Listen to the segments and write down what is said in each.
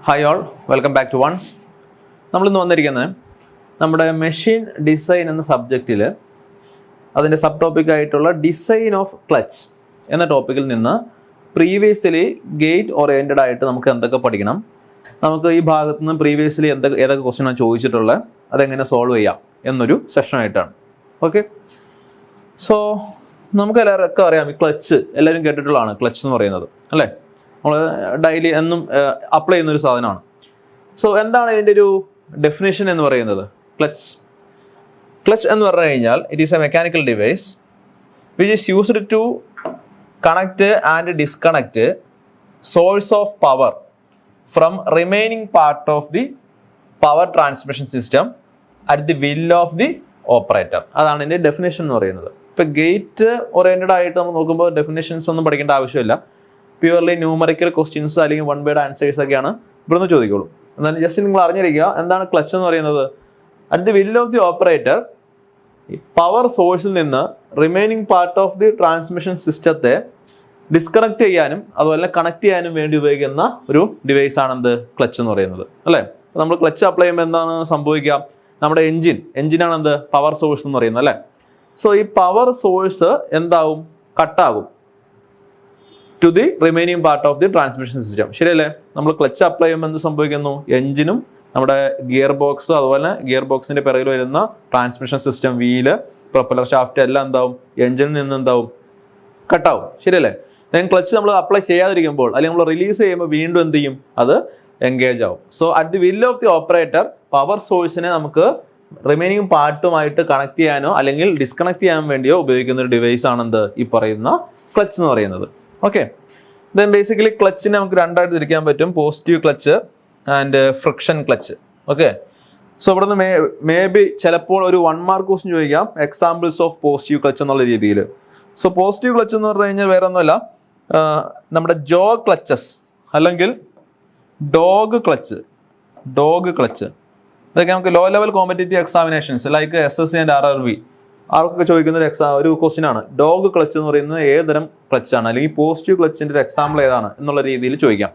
Hi all, welcome back to ones. നമ്മളിന്ന് വന്നിരിക്കുന്നത് നമ്മുടെ മെഷീൻ ഡിസൈൻ എന്ന സബ്ജക്റ്റിൽ അതിൻ്റെ സബ് ടോപ്പിക്കായിട്ടുള്ള ഡിസൈൻ ഓഫ് ക്ലച്ച് എന്ന ടോപ്പിക്കിൽ നിന്ന് പ്രീവിയസ്ലി ഗേറ്റ് ഓറിയൻറ്റഡ് ആയിട്ട് നമുക്ക് എന്തൊക്കെ പഠിക്കണം, നമുക്ക് ഈ ഭാഗത്ത് നിന്ന് പ്രീവിയസ്ലി ഏതൊക്കെ ക്വസ്റ്റ്യനാണ് ചോദിച്ചിട്ടുള്ളത്, അതെങ്ങനെ സോൾവ് ചെയ്യാം എന്നൊരു സെഷനായിട്ടാണ്. ഓക്കെ, സോ നമുക്ക് എല്ലാവർക്കും അറിയാം, ഈ ക്ലച്ച് എല്ലാവരും കേട്ടിട്ടുള്ളതാണ്. ക്ലച്ച് എന്ന് പറയുന്നത് അല്ലേ, നമ്മൾ ഡെയിലി എന്നും അപ്ലൈ ചെയ്യുന്നൊരു സാധനമാണ്. സോ എന്താണ് ഇതിൻ്റെ ഒരു ഡെഫിനേഷൻ എന്ന് പറയുന്നത്? ക്ലച്ച് എന്ന് പറഞ്ഞു കഴിഞ്ഞാൽ it is a mechanical device which is used to connect and disconnect source of power from remaining part of the power transmission system at the will of the operator. അതാണ് ഇതിൻ്റെ definition എന്ന് പറയുന്നത്. ഇപ്പം gate oriented ആയിട്ട് നമ്മൾ നോക്കുമ്പോൾ definitions ഒന്നും പഠിക്കേണ്ട ആവശ്യമില്ല. പ്യുവർലി ന്യൂമറിക്കൽ ക്വസ്റ്റ്യൻസ് അല്ലെങ്കിൽ വൺ വേർഡ് ആൻസേഴ്സ് ഒക്കെയാണ് ഇവിടുന്ന് ചോദിക്കുള്ളൂ. എന്നാലും ജസ്റ്റ് നിങ്ങൾ അറിഞ്ഞിരിക്കുക എന്താണ് ക്ലച്ച് എന്ന് പറയുന്നത്. At the will of the operator, power സോഴ്സിൽ നിന്ന് remaining part of the transmission സിസ്റ്റത്തെ ഡിസ്കണക്ട് ചെയ്യാനും അതുപോലെ കണക്ട് ചെയ്യാനും വേണ്ടി ഉപയോഗിക്കുന്ന ഒരു ഡിവൈസ് ആണ് എന്ത്, ക്ലച്ച് എന്ന് പറയുന്നത് അല്ലേ. നമ്മൾ ക്ലച്ച് അപ്ലൈ ചെയ്യുമ്പോൾ എന്താണ് സംഭവിക്കുക, നമ്മുടെ എഞ്ചിനാണ് എന്ത്, പവർ സോഴ്സ് എന്ന് പറയുന്നത് അല്ലേ. സോ ഈ പവർ സോഴ്സ് എന്താവും, കട്ടാകും to the remaining part of the transmission system. ശരിയല്ലേ? നമ്മൾ ക്ലച്ച് അപ്ലൈ ചെയ്യുമ്പോൾ എന്ത് സംഭവിക്കുന്നു, എഞ്ചിനും നമ്മുടെ ഗിയർ ബോക്സ് അതുപോലെ ഗിയർ ബോക്സിന്റെ പിറകിൽ വരുന്ന transmission system, wheel, propeller shaft എല്ലാം എന്താവും, എഞ്ചിനിൽ നിന്ന് എന്താവും, കട്ടാവും. ശരിയല്ലേ? ദെൻ ക്ലച്ച് നമ്മൾ അപ്ലൈ ചെയ്യാതിരിക്കുമ്പോൾ അല്ലെങ്കിൽ നമ്മൾ റിലീസ് ചെയ്യുമ്പോൾ വീണ്ടും എന്ത് ചെയ്യും, അത് എൻഗേജ് ആവും. So at the will of the operator, power സോഴ്സിനെ നമുക്ക് റിമൈനിങ് പാർട്ടുമായിട്ട് കണക്ട് ചെയ്യാനോ അല്ലെങ്കിൽ ഡിസ്കണക്ട് ചെയ്യാൻ വേണ്ടിയോ ഉപയോഗിക്കുന്ന ഒരു ഡിവൈസ് ആണെന്ത്, ഈ പറയുന്ന ക്ലച്ച് എന്ന് പറയുന്നത്. ഓക്കെ, ദെൻ ബേസിക്കലി ക്ലച്ചിനെ നമുക്ക് രണ്ടായിട്ട് തിരിക്കാൻ പറ്റും, positive clutch and friction clutch. Okay, so ഇവിടുന്ന് മേ ബി ചിലപ്പോൾ ഒരു 1 മാർക്ക് ക്വസ്റ്റ്യൻ ചോദിക്കാം, എക്സാമ്പിൾസ് ഓഫ് പോസിറ്റീവ് ക്ലച്ച് എന്നുള്ള രീതിയിൽ. സോ പോസിറ്റീവ് ക്ലച്ച് എന്ന് പറഞ്ഞു കഴിഞ്ഞാൽ വേറെ ഒന്നുമല്ല, നമ്മുടെ ജോ ക്ലച്ചസ് അല്ലെങ്കിൽ ഡോഗ് ക്ലച്ച് ഇതൊക്കെ നമുക്ക് low level competitive examinations like SSC and RRB ആർക്കൊക്കെ ചോദിക്കുന്ന ഒരു ക്വസ്റ്റ്യൻ ആണ്. ഡോഗ് ക്ലച്ച് എന്ന് പറയുന്നത് ഏതുതരം ക്ലച്ചാണ് അല്ലെങ്കിൽ പോസിറ്റീവ് ക്ലച്ചിന്റെ ഒരു എക്സാമ്പിൾ ഏതാണ് എന്നുള്ള രീതിയിൽ ചോദിക്കാം.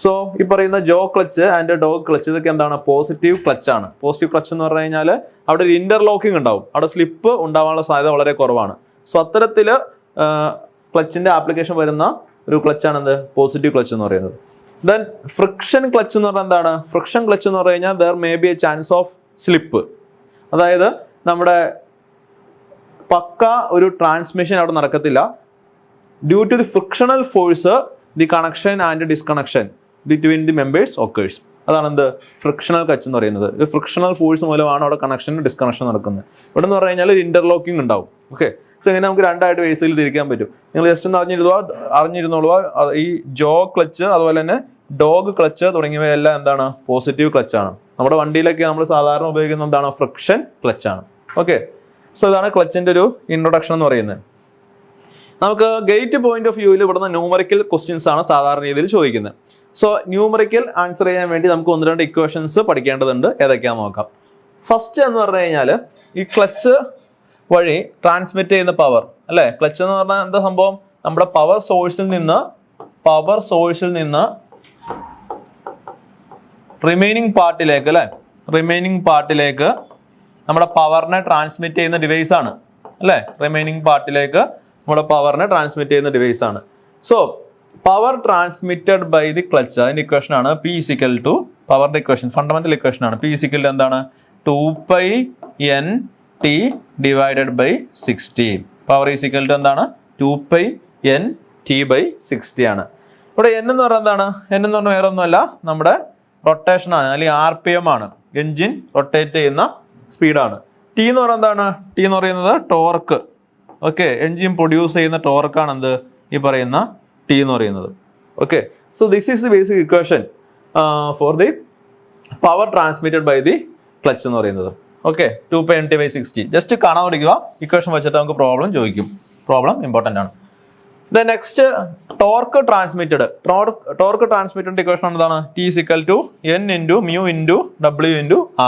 സോ ഈ പറയുന്ന ജോ ക്ലച്ച് ആൻഡ് ഡോഗ് ക്ലച്ച് ഇതൊക്കെ എന്താണ്, പോസിറ്റീവ് ക്ലച്ച് ആണ്. പോസിറ്റീവ് ക്ലച്ച് എന്ന് പറഞ്ഞു കഴിഞ്ഞാൽ അവിടെ ഒരു ഇന്റർലോക്കിംഗ് ഉണ്ടാവും, അവിടെ സ്ലിപ്പ് ഉണ്ടാവാനുള്ള സാധ്യത വളരെ കുറവാണ്. സോ അത്തരത്തിൽ ക്ലച്ചിന്റെ ആപ്ലിക്കേഷൻ വരുന്ന ഒരു ക്ലച്ചാണ് എന്ത്, പോസിറ്റീവ് ക്ലച്ച് എന്ന് പറയുന്നത്. ദെൻ ഫ്രിക്ഷൻ ക്ലച്ച് എന്ന് പറഞ്ഞാൽ എന്താണ്, ഫ്രിക്ഷൻ ക്ലച്ച് എന്ന് പറഞ്ഞു കഴിഞ്ഞാൽ there may be a chance of slip. അതായത് നമ്മുടെ പക്ക ഒരു ട്രാൻസ്മിഷൻ അവിടെ നടക്കത്തില്ല. Due to the frictional force the connection and disconnection between the members occurs. അതാണ് എന്ത്, ഫ്രിക്ഷണൽ ക്ലച്ച് എന്ന് പറയുന്നത്. ഫ്രിക്ഷണൽ ഫോഴ്സ് മൂലമാണ് അവിടെ കണക്ഷനും ഡിസ്കണക്ഷൻ നടക്കുന്നത്. ഇവിടെ എന്ന് പറഞ്ഞു കഴിഞ്ഞാൽ ഒരു ഇന്റർലോക്കിംഗ് ഉണ്ടാവും. ഓക്കെ, സോ ഇങ്ങനെ നമുക്ക് രണ്ടായിട്ട് ബേസിൽ തിരിക്കാൻ പറ്റും. നിങ്ങൾ ജസ്റ്റ് ഒന്ന് അറിഞ്ഞിരുന്നോളൂ, ഈ ജോ ക്ലച്ച് അതുപോലെ തന്നെ ഡോഗ് ക്ലച്ച് തുടങ്ങിയവയെല്ലാം എന്താണ്, പോസിറ്റീവ് ക്ലച്ച് ആണ്. നമ്മുടെ വണ്ടിയിലൊക്കെ നമ്മൾ സാധാരണ ഉപയോഗിക്കുന്ന എന്താണ്, ഫ്രിക്ഷൻ ക്ലച്ച് ആണ്. ഓക്കെ, സോ ഇതാണ് ക്ലച്ചിന്റെ ഒരു ഇൻട്രൊഡക്ഷൻ എന്ന് പറയുന്നത്. നമുക്ക് ഗേറ്റ് പോയിന്റ് ഓഫ് വ്യൂവിൽ ഇവിടുന്ന് ന്യൂമറിക്കൽ ക്വസ്റ്റ്യൻസ് ആണ് സാധാരണ രീതിയിൽ ചോദിക്കുന്നത്. സോ ന്യൂമറിക്കൽ ആൻസർ ചെയ്യാൻ വേണ്ടി നമുക്ക് 1-2 ഇക്വേഷൻസ് പഠിക്കേണ്ടതുണ്ട്. ഏതൊക്കെയാണെന്ന് നോക്കാം. ഫസ്റ്റ് എന്ന് പറഞ്ഞു കഴിഞ്ഞാൽ ഈ ക്ലച്ച് വഴി ട്രാൻസ്മിറ്റ് ചെയ്യുന്ന പവർ അല്ലേ. ക്ലച്ച് എന്ന് പറഞ്ഞാൽ എന്താ സംഭവം, നമ്മുടെ പവർ സോഴ്സിൽ നിന്ന് റിമൈനിങ് പാർട്ടിലേക്ക് നമ്മുടെ പവറിനെ ട്രാൻസ്മിറ്റ് ചെയ്യുന്ന ഡിവൈസ് ആണ് അല്ലേ. റിമൈനിങ് പാർട്ടിലേക്ക് നമ്മുടെ പവറിനെ ട്രാൻസ്മിറ്റ് ചെയ്യുന്ന ഡിവൈസ് ആണ്. So power transmitted by the clutch, അതിന്റെ ഇക്വേഷൻ ആണ് P = പവറിന്റെ ഇക്വേഷൻ, ഫണ്ടമെന്റൽ ഇക്വേഷൻ ആണ്. P = എന്താണ്, 2πNT/60. പവർ എന്താണ്, 2πNT/60 ആണ്. ഇവിടെ N എന്ന് പറഞ്ഞാൽ എന്താണ്, N എന്ന് പറഞ്ഞാൽ വേറെ ഒന്നുമല്ല, നമ്മുടെ റൊട്ടേഷൻ ആണ് അല്ലെങ്കിൽ RPM ആണ്, എഞ്ചിൻ റൊട്ടേറ്റ് ചെയ്യുന്ന സ്പീഡാണ്. T എന്ന് പറയുന്നത് എന്താണ്, T എന്ന് പറയുന്നത് ടോർക്ക്. ഓക്കെ, എഞ്ചിൻ പ്രൊഡ്യൂസ് ചെയ്യുന്ന ടോർക്കാണ് എന്ത്, ഈ പറയുന്ന T എന്ന് പറയുന്നത്. Okay, so this is the basic equation for the power transmitted by the clutch എന്ന് പറയുന്നത്. ഓക്കെ, 2πNT/60 ജസ്റ്റ് കാണാൻ പഠിക്കുക. ഇക്വേഷൻ വെച്ചിട്ട് നമുക്ക് പ്രോബ്ലം ചോദിക്കും. പ്രോബ്ലം ഇമ്പോർട്ടൻ്റ് ആണ്. The next torque transmitted equation എന്താണ്, T = N × mu × W ×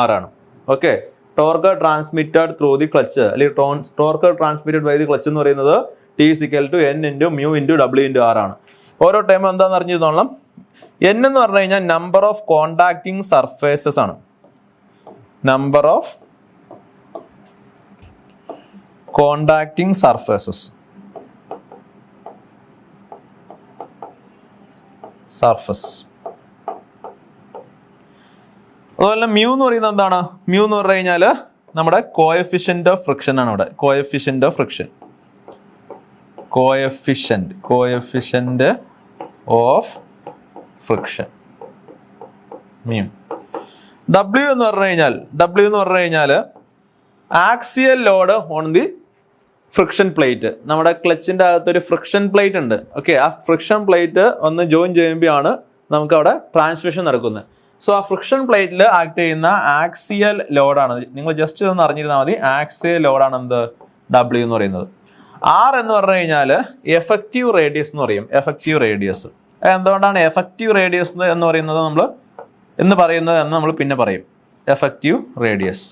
R ആണ്. Okay, torque transmitted through the clutch അല്ലെങ്കിൽ torque transmitted by the clutch എന്ന് പറയുന്നത് T = N × mu × W × R ആണ്. ഓരോ ടൈം എന്താണെന്ന് അറിഞ്ഞിരുന്നോളാം. n എന്ന് പറഞ്ഞു കഴിഞ്ഞാൽ നമ്പർ ഓഫ് കോണ്ടാക്ടിങ് സർഫേസസ് ആണ്. നമ്പർ ഓഫ് കോണ്ടാക്ടിങ് സർഫേസസ് അതുപോലെ മ്യൂ എന്ന് പറയുന്നത് എന്താണ്? മ്യൂ എന്ന് പറഞ്ഞു കഴിഞ്ഞാൽ നമ്മുടെ കോഎഫിഷ്യന്റ് ഓഫ് ഫ്രിക്ഷൻ ആണ്. ഇവിടെ coefficient of friction, coefficient of friction mu. W എന്ന് പറഞ്ഞു കഴിഞ്ഞാൽ axial load on the friction plate. നമ്മുടെ ക്ലച്ചിന്റെ അകത്തൊരു ഫ്രിക്ഷൻ പ്ലേറ്റ് ഉണ്ട്. ഓക്കെ, ആ ഫ്രിക്ഷൻ പ്ലേറ്റ് ഒന്ന് ജോയിൻ ചെയ്യുമ്പോഴാണ് നമുക്ക് അവിടെ ട്രാൻസ്മിഷൻ നടക്കുന്നത്. സോ ആ ഫ്രിക്ഷൻ പ്ലേറ്റിൽ ആക്ട് ചെയ്യുന്ന ആക്സിയൽ ലോഡാണ്. നിങ്ങൾ ജസ്റ്റ് ഒന്ന് അറിഞ്ഞിരുന്നാൽ മതി. ആക്സിയൽ ലോഡാണ് എന്ത്? W എന്ന് പറയുന്നത്. R എന്ന് പറഞ്ഞു കഴിഞ്ഞാൽ എഫക്റ്റീവ് റേഡിയസ് എന്ന് പറയും. എഫക്റ്റീവ് റേഡിയസ് എന്തുകൊണ്ടാണ് എഫക്റ്റീവ് റേഡിയസ് എന്ന് പറയുന്നത് നമ്മൾ പിന്നെ പറയും. Effective radius.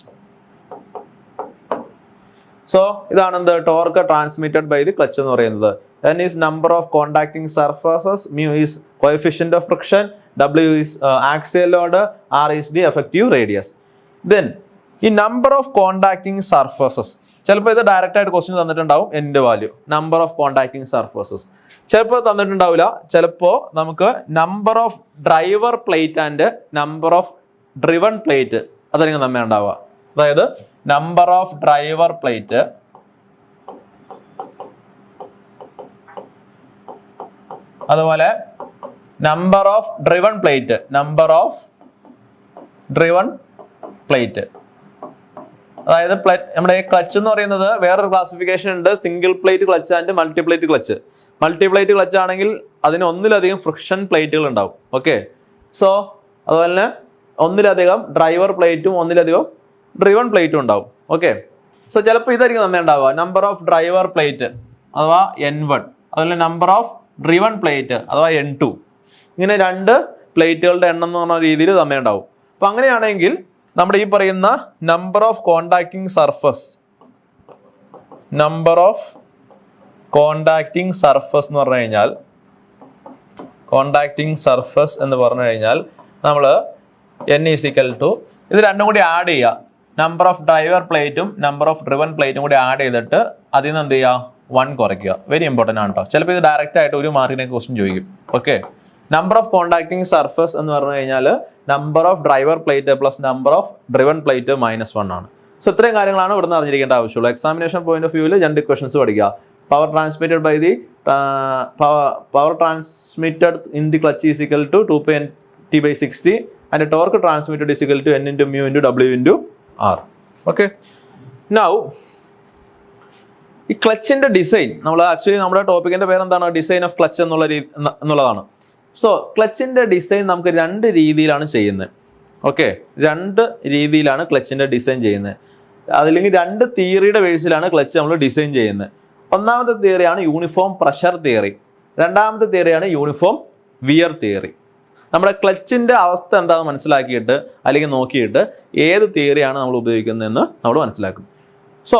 സോ ഇതാണ് എന്ത്? Torque transmitted by the clutch എന്ന് പറയുന്നത്. N is number of contacting surfaces, mu is coefficient of friction, W is axial load, R is the effective radius. Then ഈ number of contacting surfaces, ചിലപ്പോൾ ഇത് direct ആയിട്ട് question തന്നിട്ടുണ്ടാവും. എൻ്റെ value number of contacting surfaces ചിലപ്പോൾ തന്നിട്ടുണ്ടാവില്ല. ചിലപ്പോൾ നമുക്ക് number of driver plate and number of driven plate അതായിരിക്കും നമ്മെ ഉണ്ടാവുക. അതായത് നമ്പർ ഓഫ് ഡ്രൈവർ പ്ലേറ്റ് അതുപോലെ നമ്പർ ഓഫ് ഡ്രിവൺ പ്ലേറ്റ്, അതായത് നമ്മുടെ ക്ലച്ച് എന്ന് പറയുന്നത് വേറൊരു ക്ലാസിഫിക്കേഷൻ ഉണ്ട്. Single plate clutch and multiplate clutch. Multiplate clutch ആണെങ്കിൽ അതിന് ഒന്നിലധികം ഫ്രിക്ഷൻ പ്ലേറ്റുകൾ ഉണ്ടാവും. ഓക്കെ, സോ അതുപോലെ തന്നെ ഒന്നിലധികം ഡ്രൈവർ പ്ലേറ്റും ഒന്നിലധികം ഡ്രിവൺ പ്ലേറ്റും ഉണ്ടാവും. ഓക്കെ, സോ ചിലപ്പോൾ ഇതായിരിക്കും തന്നെ ഉണ്ടാവുക. നമ്പർ ഓഫ് ഡ്രൈവർ പ്ലേറ്റ് അഥവാ N1, അതുപോലെ നമ്പർ ഓഫ് ഡ്രിവൺ പ്ലേറ്റ് അഥവാ N2. ഇങ്ങനെ രണ്ട് പ്ലേറ്റുകളുടെ എണ്ണം എന്ന് പറഞ്ഞ രീതിയിൽ തന്നെ ഉണ്ടാവും. അപ്പൊ അങ്ങനെയാണെങ്കിൽ നമ്മുടെ ഈ പറയുന്ന നമ്പർ ഓഫ് കോണ്ടാക്ടിങ് സർഫസ് എന്ന് പറഞ്ഞു കഴിഞ്ഞാൽ നമ്മൾ N ഈക്വൽ ടു ഇത് രണ്ടും കൂടി ആഡ് ചെയ്യുക. നമ്പർ ഓഫ് ഡ്രൈവർ പ്ലേറ്റും നമ്പർ ഓഫ് ഡ്രിവൺ പ്ലേറ്റും കൂടി ആഡ് ചെയ്തിട്ട് അതിൽ നിന്ന് എന്ത് ചെയ്യുക? 1 കുറയ്ക്കുക. വെരി ഇമ്പോർട്ടൻ്റ് ആണ് കേട്ടോ. ചിലപ്പോൾ ഇത് ഡയറക്റ്റ് ആയിട്ട് ഒരു മാർക്കിനെ ക്വസ്റ്റ്യൻ ചോദിക്കും. Okay, number of contacting surface എന്ന് പറഞ്ഞു കഴിഞ്ഞാൽ number of driver plate plus number of driven plate -1 ആണ്. സോ ഇത്രയും കാര്യങ്ങളാണ് ഇവിടുന്ന് അറിഞ്ഞിരിക്കേണ്ട ആവശ്യമുള്ളൂ. എക്സാമിനേഷൻ പോയിന്റ് ഓഫ് വ്യൂവിൽ 2 ക്വസ്റ്റൻസ് പഠിക്കുക. Power transmitted in the clutch is equal to 2πnt/60 and torque transmitted is equal to N × mu × W × R. Okay, now ഈ ക്ലച്ചിന്റെ ഡിസൈൻ നമ്മുടെ ടോപ്പിക്കിന്റെ പേര് എന്താണ്? ഡിസൈൻ ഓഫ് ക്ലച്ച് എന്നുള്ളതാണ്. സോ ക്ലച്ചിന്റെ ഡിസൈൻ നമുക്ക് 2 രീതിയിലാണ് ചെയ്യുന്നത്. ഓക്കെ, 2 രീതിയിലാണ് ക്ലച്ചിന്റെ ഡിസൈൻ ചെയ്യുന്നത്. അതല്ലെങ്കിൽ 2 തിയറിയുടെ ബേസിലാണ് ക്ലച്ച് നമ്മൾ ഡിസൈൻ ചെയ്യുന്നത്. ഒന്നാമത്തെ തിയറിയാണ് യൂണിഫോം പ്രഷർ തിയറി, രണ്ടാമത്തെ തിയറിയാണ് യൂണിഫോം വിയർ തിയറി. നമ്മുടെ ക്ലച്ചിന്റെ അവസ്ഥ എന്താണെന്ന് മനസ്സിലാക്കിയിട്ട് അല്ലെങ്കിൽ നോക്കിയിട്ട് ഏത് തിയറിയാണ് നമ്മൾ ഉപയോഗിക്കുന്നതെന്ന് നമ്മൾ മനസ്സിലാക്കും. സോ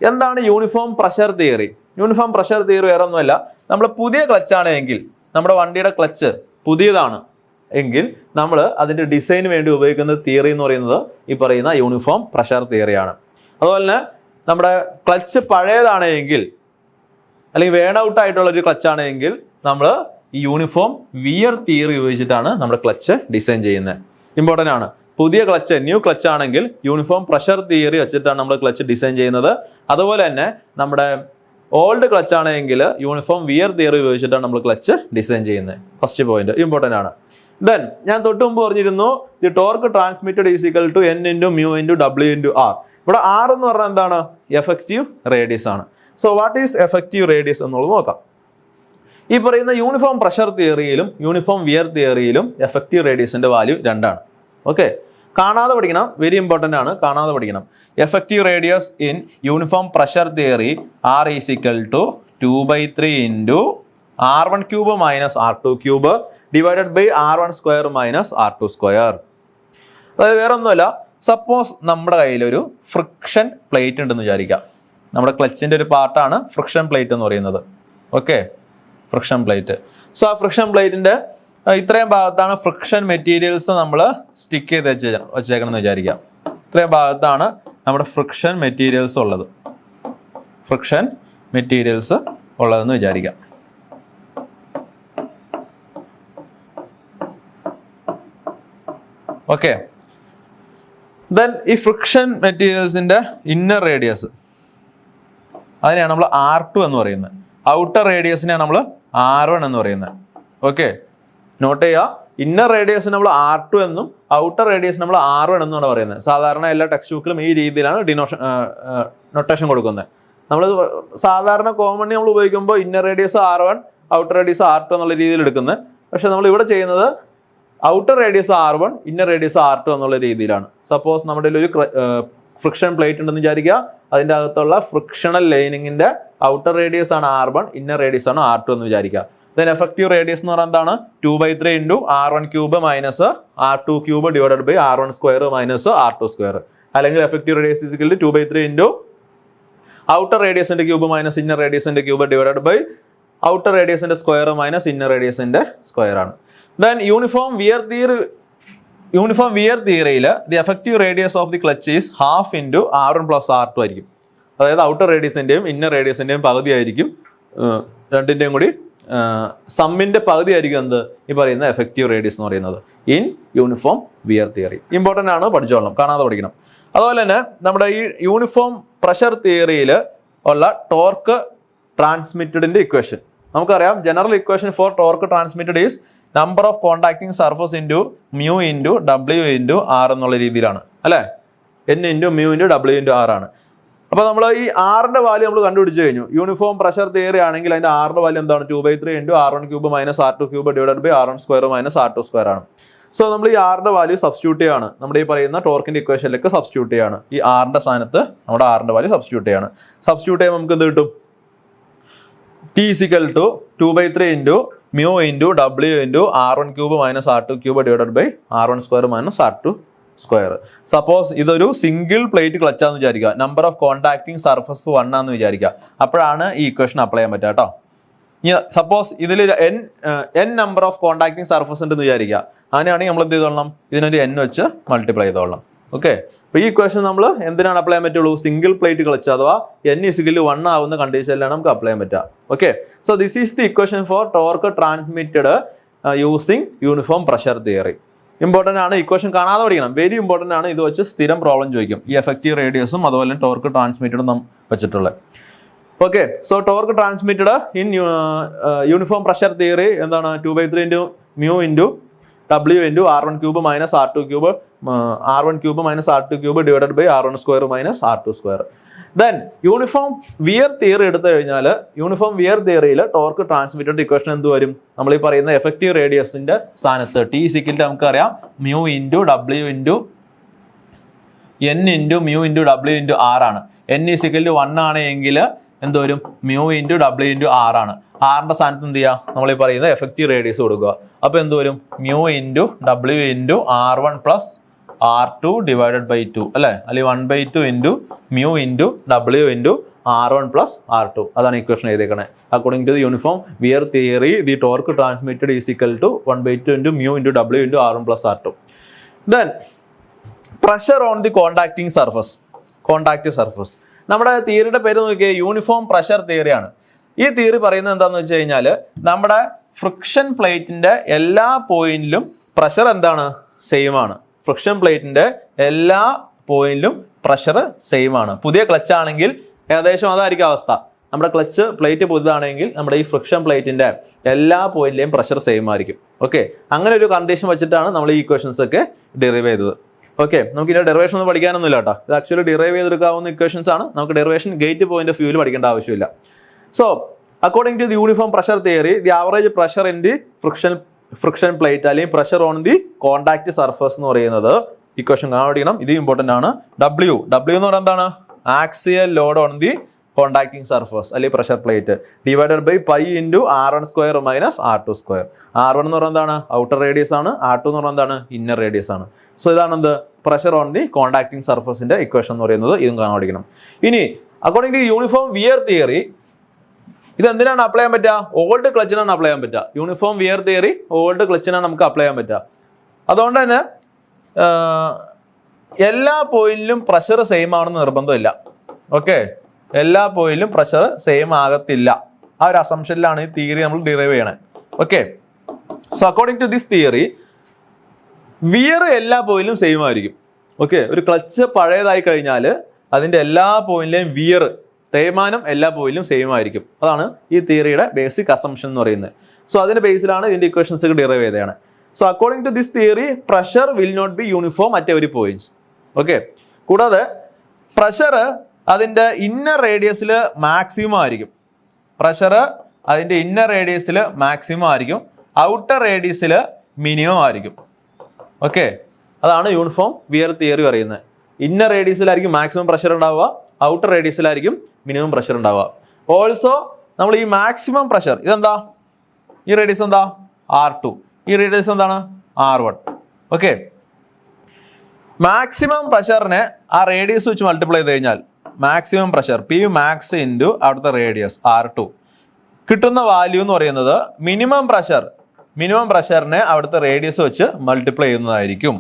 എന്താണ് uniform pressure theory? Uniform pressure theory വേറെ ഒന്നുമല്ല, നമ്മൾ പുതിയ ക്ലച്ചാണ് എങ്കിൽ, നമ്മുടെ വണ്ടിയുടെ ക്ലച്ച് പുതിയതാണ് എങ്കിൽ നമ്മൾ അതിന്റെ ഡിസൈന് വേണ്ടി ഉപയോഗിക്കുന്ന തിയറി എന്ന് പറയുന്നത് ഈ പറയുന്ന യൂണിഫോം പ്രഷർ തിയറിയാണ്. അതുപോലെ തന്നെ നമ്മുടെ ക്ലച്ച് പഴയതാണ് എങ്കിൽ അല്ലെങ്കിൽ വേൺ ഔട്ട് ആയിട്ടുള്ള ഒരു ക്ലച്ചാണ് എങ്കിൽ നമ്മൾ ഈ യൂണിഫോം വിയർ തിയറി ഉപയോഗിച്ചിട്ടാണ് നമ്മുടെ ക്ലച്ച് ഡിസൈൻ ചെയ്യുന്നത്. ഇമ്പോർട്ടൻ്റ് ആണ്. പുതിയ ക്ലച്ച് ന്യൂ ക്ലച്ച് ആണെങ്കിൽ യൂണിഫോം പ്രഷർ തിയറി വെച്ചിട്ടാണ് നമ്മൾ ക്ലച്ച് ഡിസൈൻ ചെയ്യുന്നത്. അതുപോലെ തന്നെ നമ്മുടെ ഓൾഡ് ക്ലച്ച് ആണെങ്കിൽ യൂണിഫോം വിയർ തിയറി ഉപയോഗിച്ചിട്ടാണ് നമ്മൾ ക്ലച്ച് ഡിസൈൻ ചെയ്യുന്നത്. ഫസ്റ്റ് പോയിന്റ് ഇമ്പോർട്ടൻ്റ് ആണ്. ദെൻ ഞാൻ തൊട്ട് മുമ്പ് പറഞ്ഞിരുന്നു the torque transmitted is equal to N × mu × W × R. ഇവിടെ R എന്ന് പറഞ്ഞാൽ എന്താണ്? എഫക്റ്റീവ് റേഡിയസ് ആണ്. So what is effective radius എന്നുള്ളത് നോക്കാം. ഈ പറയുന്ന യൂണിഫോം പ്രഷർ തിയറിയിലും യൂണിഫോം വിയർ തിയറിയിലും എഫക്റ്റീവ് റേഡിയസിന്റെ വാല്യൂ 2 ആണ്. ഓക്കെ, കാണാതെ പഠിക്കണം, വെരി ഇമ്പോർട്ടൻ്റ് ആണ്, കാണാതെ പഠിക്കണം. Effective radius in uniform pressure theory R is equal to 2/3 × R1³ - R2³ divided by R1² - R2². അതായത് വേറെ ഒന്നുമല്ല, സപ്പോസ് നമ്മുടെ കയ്യിലൊരു ഫ്രിക്ഷൻ പ്ലേറ്റ് ഉണ്ടെന്ന് വിചാരിക്കാം. നമ്മുടെ ക്ലച്ചിന്റെ ഒരു പാർട്ടാണ് ഫ്രിക്ഷൻ പ്ലേറ്റ് എന്ന് പറയുന്നത്. Okay, friction plate. സോ ആ ഫ്രിക്ഷൻ പ്ലേറ്റിന്റെ ഇത്രയും ഭാഗത്താണ് ഫ്രിക്ഷൻ മെറ്റീരിയൽസ് നമ്മൾ സ്റ്റിക്ക് ചെയ്ത് വെച്ചേക്കണം എന്ന് വിചാരിക്കാം. ഇത്രയും ഭാഗത്താണ് നമ്മുടെ ഫ്രിക്ഷൻ മെറ്റീരിയൽസ് ഉള്ളതെന്ന് വിചാരിക്കാം. ഓക്കെ, ദെൻ ഈ ഫ്രിക്ഷൻ മെറ്റീരിയൽസിന്റെ ഇന്നർ റേഡിയസ് അതിനെയാണ് നമ്മൾ R2 എന്ന് പറയുന്നത്. ഔട്ടർ റേഡിയസിനെയാണ് നമ്മൾ R1 എന്ന് പറയുന്നത്. ഓക്കെ, നോട്ട് ചെയ്യുക, ഇന്നർ റേഡിയസ് നമ്മൾ R2 എന്നും ഔട്ടർ റേഡിയസ് നമ്മൾ R1 എന്നാണ് പറയുന്നത്. സാധാരണ എല്ലാ ടെക്സ്റ്റ് ബുക്കിലും ഈ രീതിയിലാണ് നൊട്ടേഷൻ കൊടുക്കുന്നത്. നമ്മൾ സാധാരണ കോമൺലി നമ്മൾ ഉപയോഗിക്കുമ്പോൾ inner radius R1 outer radius R2 എന്നുള്ള രീതിയിൽ എടുക്കുന്നത്. പക്ഷെ നമ്മൾ ഇവിടെ ചെയ്യുന്നത് outer radius R1 inner radius R2 എന്നുള്ള രീതിയിലാണ്. സപ്പോസ് നമ്മുടെ ഒരു ഫ്രിക്ഷൻ പ്ലേറ്റ് ഉണ്ടെന്ന് വിചാരിക്കുക, അതിൻ്റെ അകത്തുള്ള ഫ്രിക്ഷണൽ ലൈനിങ്ങിന്റെ ഔട്ടർ റേഡിയസ് ആണ് R1, ഇന്നർ റേഡിയസ് ആണ് R2 എന്ന് വിചാരിക്കുക. ദെൻ എഫക്റ്റീവ് റേഡിയസ് എന്ന് പറയുന്നത് എന്താണ്? 2/3 into R1 cube minus R2 cube divided by R1 square minus R2 square. അല്ലെങ്കിൽ effective radius is equal 2/3 into outer റേഡിയസിന്റെ ക്യൂബ് മൈനസ് ഇന്നർ റേഡിയസിന്റെ ക്യൂബ് ഡിവൈഡഡ് ബൈ ഔട്ടർ റേഡിയസിന്റെ സ്ക്വയർ മൈനസ് ഇന്നർ റേഡിയസിന്റെ square ആണ്. Then uniform wear തിയറിയിൽ the effective radius of the clutch is half into R1 plus R2 ആയിരിക്കും. അതായത് outer റേഡിയസിന്റെയും inner റേഡിയസിന്റെയും പകുതി ആയിരിക്കും, രണ്ടിന്റെയും കൂടി സമ്മിന്റെ പകുതി ആയിരിക്കും എന്ത് ഈ പറയുന്ന എഫക്റ്റീവ് റേഡിയസ് എന്ന് പറയുന്നത് in uniform wear theory. Important ആണ്, പഠിച്ചോളണം, കാണാതെ പഠിക്കണം. അതുപോലെ തന്നെ നമ്മുടെ ഈ യൂണിഫോം പ്രഷർ തിയറിയിൽ ഉള്ള ടോർക്ക് ട്രാൻസ്മിറ്റഡിന്റെ ഇക്വേഷൻ നമുക്കറിയാം. General equation for torque transmitted is number of contacting surface into mu into W into R എന്നുള്ള രീതിയിലാണ്, അല്ലേ? N into mu into W into R ആണ്. അപ്പോൾ നമ്മൾ ഈ ആറിന്റെ വാല്യൂ നമ്മൾ കണ്ടുപിടിച്ച് കഴിഞ്ഞു. യൂണിഫോം പ്രഷർ തിയറി ആണെങ്കിൽ അതിന്റെ ആറിന്റെ വാല്യൂ എന്താണ്? 2/3 into R1 cube minus R2 cube divided by R1 square minus R2 square ആണ്. സോ നമ്മൾ ഈ ആറിന്റെ വാല്യൂ സബ്സ്റ്റിറ്റ്യൂട്ട് ചെയ്യാണ്, നമ്മുടെ ഈ പറയുന്ന ടോർക്കിന്റെ ഇക്വേഷനിലേക്ക് സബ്സ്റ്റിറ്റ്യൂട്ട് ചെയ്യാണ്. ഈ ആറിന്റെ സ്ഥാനത്ത് നമ്മുടെ ആറിന്റെ വാല്യൂ സബ്സ്റ്റിറ്റ്യൂട്ട് ചെയ്യാണ്. സബ്സ്റ്റിറ്റ്യൂട്ട് ചെയ്യുമ്പോൾ നമുക്ക് എന്ത് കിട്ടും? T is equal to 2/3 into mu into W into R1 cube minus R2 cube divided by R1 square minus R2 square. Suppose ഇതൊരു സിംഗിൾ പ്ലേറ്റ് ക്ലച്ചാന്ന് വിചാരിക്കുക, നമ്പർ ഓഫ് കോണ്ടാക്ടിങ് സർഫസ് 1 ആണെന്ന് വിചാരിക്കുക. അപ്പോഴാണ് ഈ ഇക്വേഷൻ അപ്ലൈ ചെയ്യാൻ പറ്റുക കേട്ടോ. സപ്പോസ് ഇതിൽ n number of contacting surface ഉണ്ടെന്ന് വിചാരിക്കുക. അങ്ങനെയാണെങ്കിൽ നമ്മൾ എന്ത് ചെയ്തോളണം? ഇതിനൊരു n വെച്ച് മൾട്ടിപ്ലൈ ചെയ്തോളണം. ഓക്കെ, അപ്പൊ ഈ ഇക്വേഷൻ നമ്മൾ എന്തിനാണ് അപ്ലൈ ചെയ്യാൻ പറ്റുള്ളൂ? സിംഗിൾ പ്ലേറ്റ് ക്ലച്ച് അഥവാ n ഇസിക്കൽ 1 ആവുന്ന കണ്ടീഷനിലാണ് നമുക്ക് അപ്ലൈ ചെയ്യാൻ പറ്റുക. Okay, so this is the equation for torque transmitted using uniform pressure theory. Important ആണ്, ഇക്വേഷൻ കാണാതെ പഠിക്കണം, വെരി ഇമ്പോർട്ടൻ്റ് ആണ്. ഇത് വെച്ച് സ്ഥിരം പ്രോബ്ലം ചോദിക്കും, ഈ എഫക്റ്റീവ് റേഡിയസും അതുപോലെ ടോർക്ക് ട്രാൻസ്മിറ്റഡും വെച്ചിട്ടുള്ളത്. Okay, so torque transmitted in uniform pressure theory എന്താണ്? 2/3 into mu into W into R1 cube minus R2 cube R1 cube minus R2 cube divided by R1 square minus R2 square. Then uniform wear theory എടുത്തു കഴിഞ്ഞാൽ uniform wear തിയറിയിൽ torque transmitted equation എന്ത് വരും? നമ്മൾ ഈ പറയുന്ന effective റേഡിയസിന്റെ സ്ഥാനത്ത് T ഇസിക്കൽ നമുക്കറിയാം mu into W into N into mu into W into R ആണ്. N ഇസിക്കൽ 1 ആണ് എങ്കിൽ എന്ത് വരും? Mu into W into R ആണ്. ആറിന്റെ സ്ഥാനത്ത് എന്ത് ചെയ്യുക? നമ്മൾ ഈ പറയുന്ന എഫക്റ്റീവ് റേഡിയസ് കൊടുക്കുക. അപ്പോൾ എന്ത് വരും? Mu into W into R1 plus R2 divided by 2 അല്ലേ? അല്ലെങ്കിൽ 1/2 into mu into W into R1 plus R2. അതാണ് ഇക്വേഷൻ എഴുതിയേക്കണേ. According to the uniform wear theory the torque transmitted is equal to 1/2 into mu into W into R1 plus R2. Then pressure on the contacting surface. Contactive surface നമ്മുടെ തിയറിയുടെ പേര് നോക്കിയാൽ uniform pressure തിയറിയാണ്. ഈ theory പറയുന്നത് എന്താണെന്ന് വെച്ച് കഴിഞ്ഞാൽ നമ്മുടെ ഫ്രിക്ഷൻ പ്ലേറ്റിന്റെ എല്ലാ പോയിന്റിലും പ്രഷർ എന്താണ്? സെയിം ആണ്. ഫ്രിക്ഷൻ പ്ലേറ്റിന്റെ എല്ലാ പോയിന്റിലും പ്രഷർ സെയിം ആണ്. പുതിയ ക്ലച്ച് ആണെങ്കിൽ ഏകദേശം അതായിരിക്കും അവസ്ഥ. നമ്മുടെ ക്ലച്ച് പ്ലേറ്റ് പുതുതാണെങ്കിൽ നമ്മുടെ ഈ ഫ്രിക്ഷൻ പ്ലേറ്റിന്റെ എല്ലാ പോയിന്റിലെയും പ്രഷർ സെയിം ആയിരിക്കും. ഓക്കെ, അങ്ങനെ ഒരു കണ്ടീഷൻ വെച്ചിട്ടാണ് നമ്മൾ ഈ ഇക്വേഷൻസ് ഒക്കെ ഡിറൈവ് ചെയ്തത്. ഓക്കെ, നമുക്ക് ഇതിന്റെ ഡെറിവേഷൻ ഒന്നും പഠിക്കാനൊന്നുമില്ല കേട്ടോ. ഇത് ആക്ച്വലി ഡിറൈവ് ചെയ്തെടുക്കാവുന്ന ഇക്വേഷൻസ് ആണ്. നമുക്ക് ഡെറിവേഷൻ ഗേറ്റ് പോയിന്റ് ഓഫ് വ്യൂവിൽ പഠിക്കേണ്ട ആവശ്യമില്ല. So according to the uniform pressure theory the average pressure in the friction plate അല്ലെങ്കിൽ pressure on the contact surface എന്ന് പറയുന്നത് ഇക്വേഷൻ കാണാൻ. ഇത് ഇമ്പോർട്ടന്റ് ആണ്. W എന്ന് പറയുന്നത് എന്താണ്? Axial load on the contacting surface അല്ലെങ്കിൽ pressure plate divided by pi into R1 square minus R2 square. R1 എന്ന് പറയുന്നത് എന്താണ്? ഔട്ടർ റേഡിയസ് ആണ്. R2 എന്ന് പറയുന്നത് എന്താണ്? ഇന്നർ റേഡിയസ് ആണ്. സോ ഇതാണ് എന്ത്? പ്രഷർ ഓൺ ദി കോണ്ടാക്ടിങ് സർഫസിന്റെ ഇക്വേഷൻ എന്ന് പറയുന്നത്. ഇതും കാണാൻ. ഇനി according to uniform wear theory ഇത് എന്തിനാണ് അപ്ലൈ ചെയ്യാൻ പറ്റുക? ഓൾഡ് ക്ലച്ചിനാണ് അപ്ലൈ ചെയ്യാൻ പറ്റുക. യൂണിഫോം വിയർ തിയറി ഓൾഡ് ക്ലച്ചിനാണ് നമുക്ക് അപ്ലൈ ചെയ്യാൻ പറ്റുക. അതുകൊണ്ട് തന്നെ എല്ലാ പോയിന്റിലും പ്രഷർ സെയിം ആണെന്ന് നിർബന്ധമില്ല. ഓക്കെ, എല്ലാ പോയിന്റിലും പ്രഷർ സെയിം ആകത്തില്ല. ആ ഒരു അസംഷനിലാണ് ഈ തിയറി നമ്മൾ ഡിറൈവ് ചെയ്യണേ. Okay, so according to this theory wear എല്ലാ പോയിന്റിലും സെയിം ആയിരിക്കും. ഓക്കെ, ഒരു ക്ലച്ച് പഴയതായി കഴിഞ്ഞാൽ അതിന്റെ എല്ലാ പോയിന്റിലെയും വിയർ തേയ്മാനം എല്ലാ പോയിന്റിലും സെയിം ആയിരിക്കും. അതാണ് ഈ തിയറിയുടെ ബേസിക് അസംഷൻ എന്ന് പറയുന്നത്. സോ അതിന്റെ ബേസിലാണ് ഇതിന്റെ ഇക്വേഷൻസ് ഒക്കെ ഡിറൈവ് ചെയ്തതാണ്. So according to this theory pressure will not be uniform at every points. Okay, കൂടാതെ പ്രഷർ അതിന്റെ ഇന്നർ റേഡിയസിൽ മാക്സിമം ആയിരിക്കും. പ്രഷർ അതിന്റെ ഇന്നർ റേഡിയസിൽ മാക്സിമം ആയിരിക്കും, ഔട്ടർ റേഡിയസിൽ മിനിമം ആയിരിക്കും. ഓക്കെ, അതാണ് യൂണിഫോം വിയർ തിയറി പറയുന്നത്. ഇന്നർ റേഡിയസിലായിരിക്കും മാക്സിമം പ്രഷർ ഉണ്ടാവുക, ഔട്ടർ റേഡിയസിലായിരിക്കും മിനിമം പ്രഷർ ഉണ്ടാവുക. ഓൾസോ നമ്മൾ ഈ മാക്സിമം പ്രഷർ ഇതെന്താ, ഈ റേഡിയസ് എന്താ R2, ഈ റേഡിയസ് എന്താണ് R1. ഓക്കെ, മാക്സിമം പ്രഷറിനെ ആ റേഡിയസ് വെച്ച് മൾട്ടിപ്ലൈ ചെയ്ത് കഴിഞ്ഞാൽ maximum pressure P max into അവിടുത്തെ റേഡിയസ് R2 കിട്ടുന്ന വാല്യൂ എന്ന് പറയുന്നത് മിനിമം പ്രഷറിനെ അവിടുത്തെ റേഡിയസ് വെച്ച് മൾട്ടിപ്ലൈ ചെയ്യുന്നതായിരിക്കും.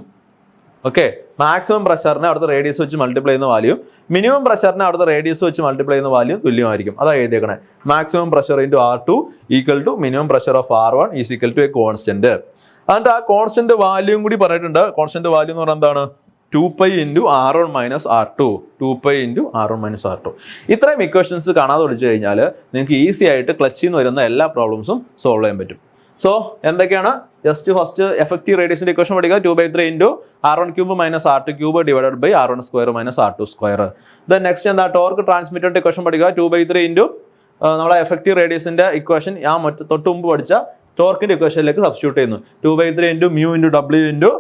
ഓക്കെ, മാക്സിമം പ്രഷറിനെ അവിടുത്തെ റേഡിയസ് വെച്ച് മൾട്ടിപ്ലൈ ചെയ്യുന്ന വാല്യൂ മിനിമം പ്രഷറിനെ അവിടുത്തെ റേഡിയസ് വെച്ച് മൾട്ടിപ്ലൈ ചെയ്യുന്ന വാല്യൂ തുല്യമായിരിക്കും. അതാ എഴുതിയേക്കണേ, maximum pressure into R2 equal to minimum pressure of R1 is equal to a constant. എന്നിട്ട് ആ കോൺസ്റ്റന്റ് വാല്യൂം കൂടി പറഞ്ഞിട്ടുണ്ട്. കോൺസ്റ്റന്റ് വാല്യൂ എന്ന് പറഞ്ഞാൽ എന്താണ്? 2π into R1 minus R2. 2π into R1 minus R2. ഇത്രയും ഇക്വേഷൻസ് കാണാതെ പഠിച്ചു കഴിഞ്ഞാൽ നിങ്ങൾക്ക് ഈസി ആയിട്ട് ക്ലച്ചിൽ നിന്ന് വരുന്ന എല്ലാ പ്രോബ്ലംസും സോൾവ് ചെയ്യാൻ പറ്റും. സോ എന്തൊക്കെയാണ്? ജസ്റ്റ് ഫസ്റ്റ് എഫക്റ്റീവ് റേഡിയസിന്റെ ഇക്വേഷൻ പഠിക്കുക. 2/3 into R1 cube minus R2 cube divided by R1 square minus R2 square. Then next എന്താ? ടോർക്ക് ട്രാൻസ്മിറ്ററിന്റെ ഇക്വേഷൻ പഠിക്കുക. 2/3 ഇൻറ്റു നമ്മളെ എഫക്റ്റീവ് റേഡിയസിന്റെ ഇക്വേഷൻ ഞാൻ തൊട്ട് മുമ്പ് പഠിച്ച ടോർക്കിന്റെ ഇക്വേഷനിലേക്ക് സബ്സ്റ്റിറ്റ്യൂട്ട് ചെയ്യുന്നു. 2/3 into mu into W into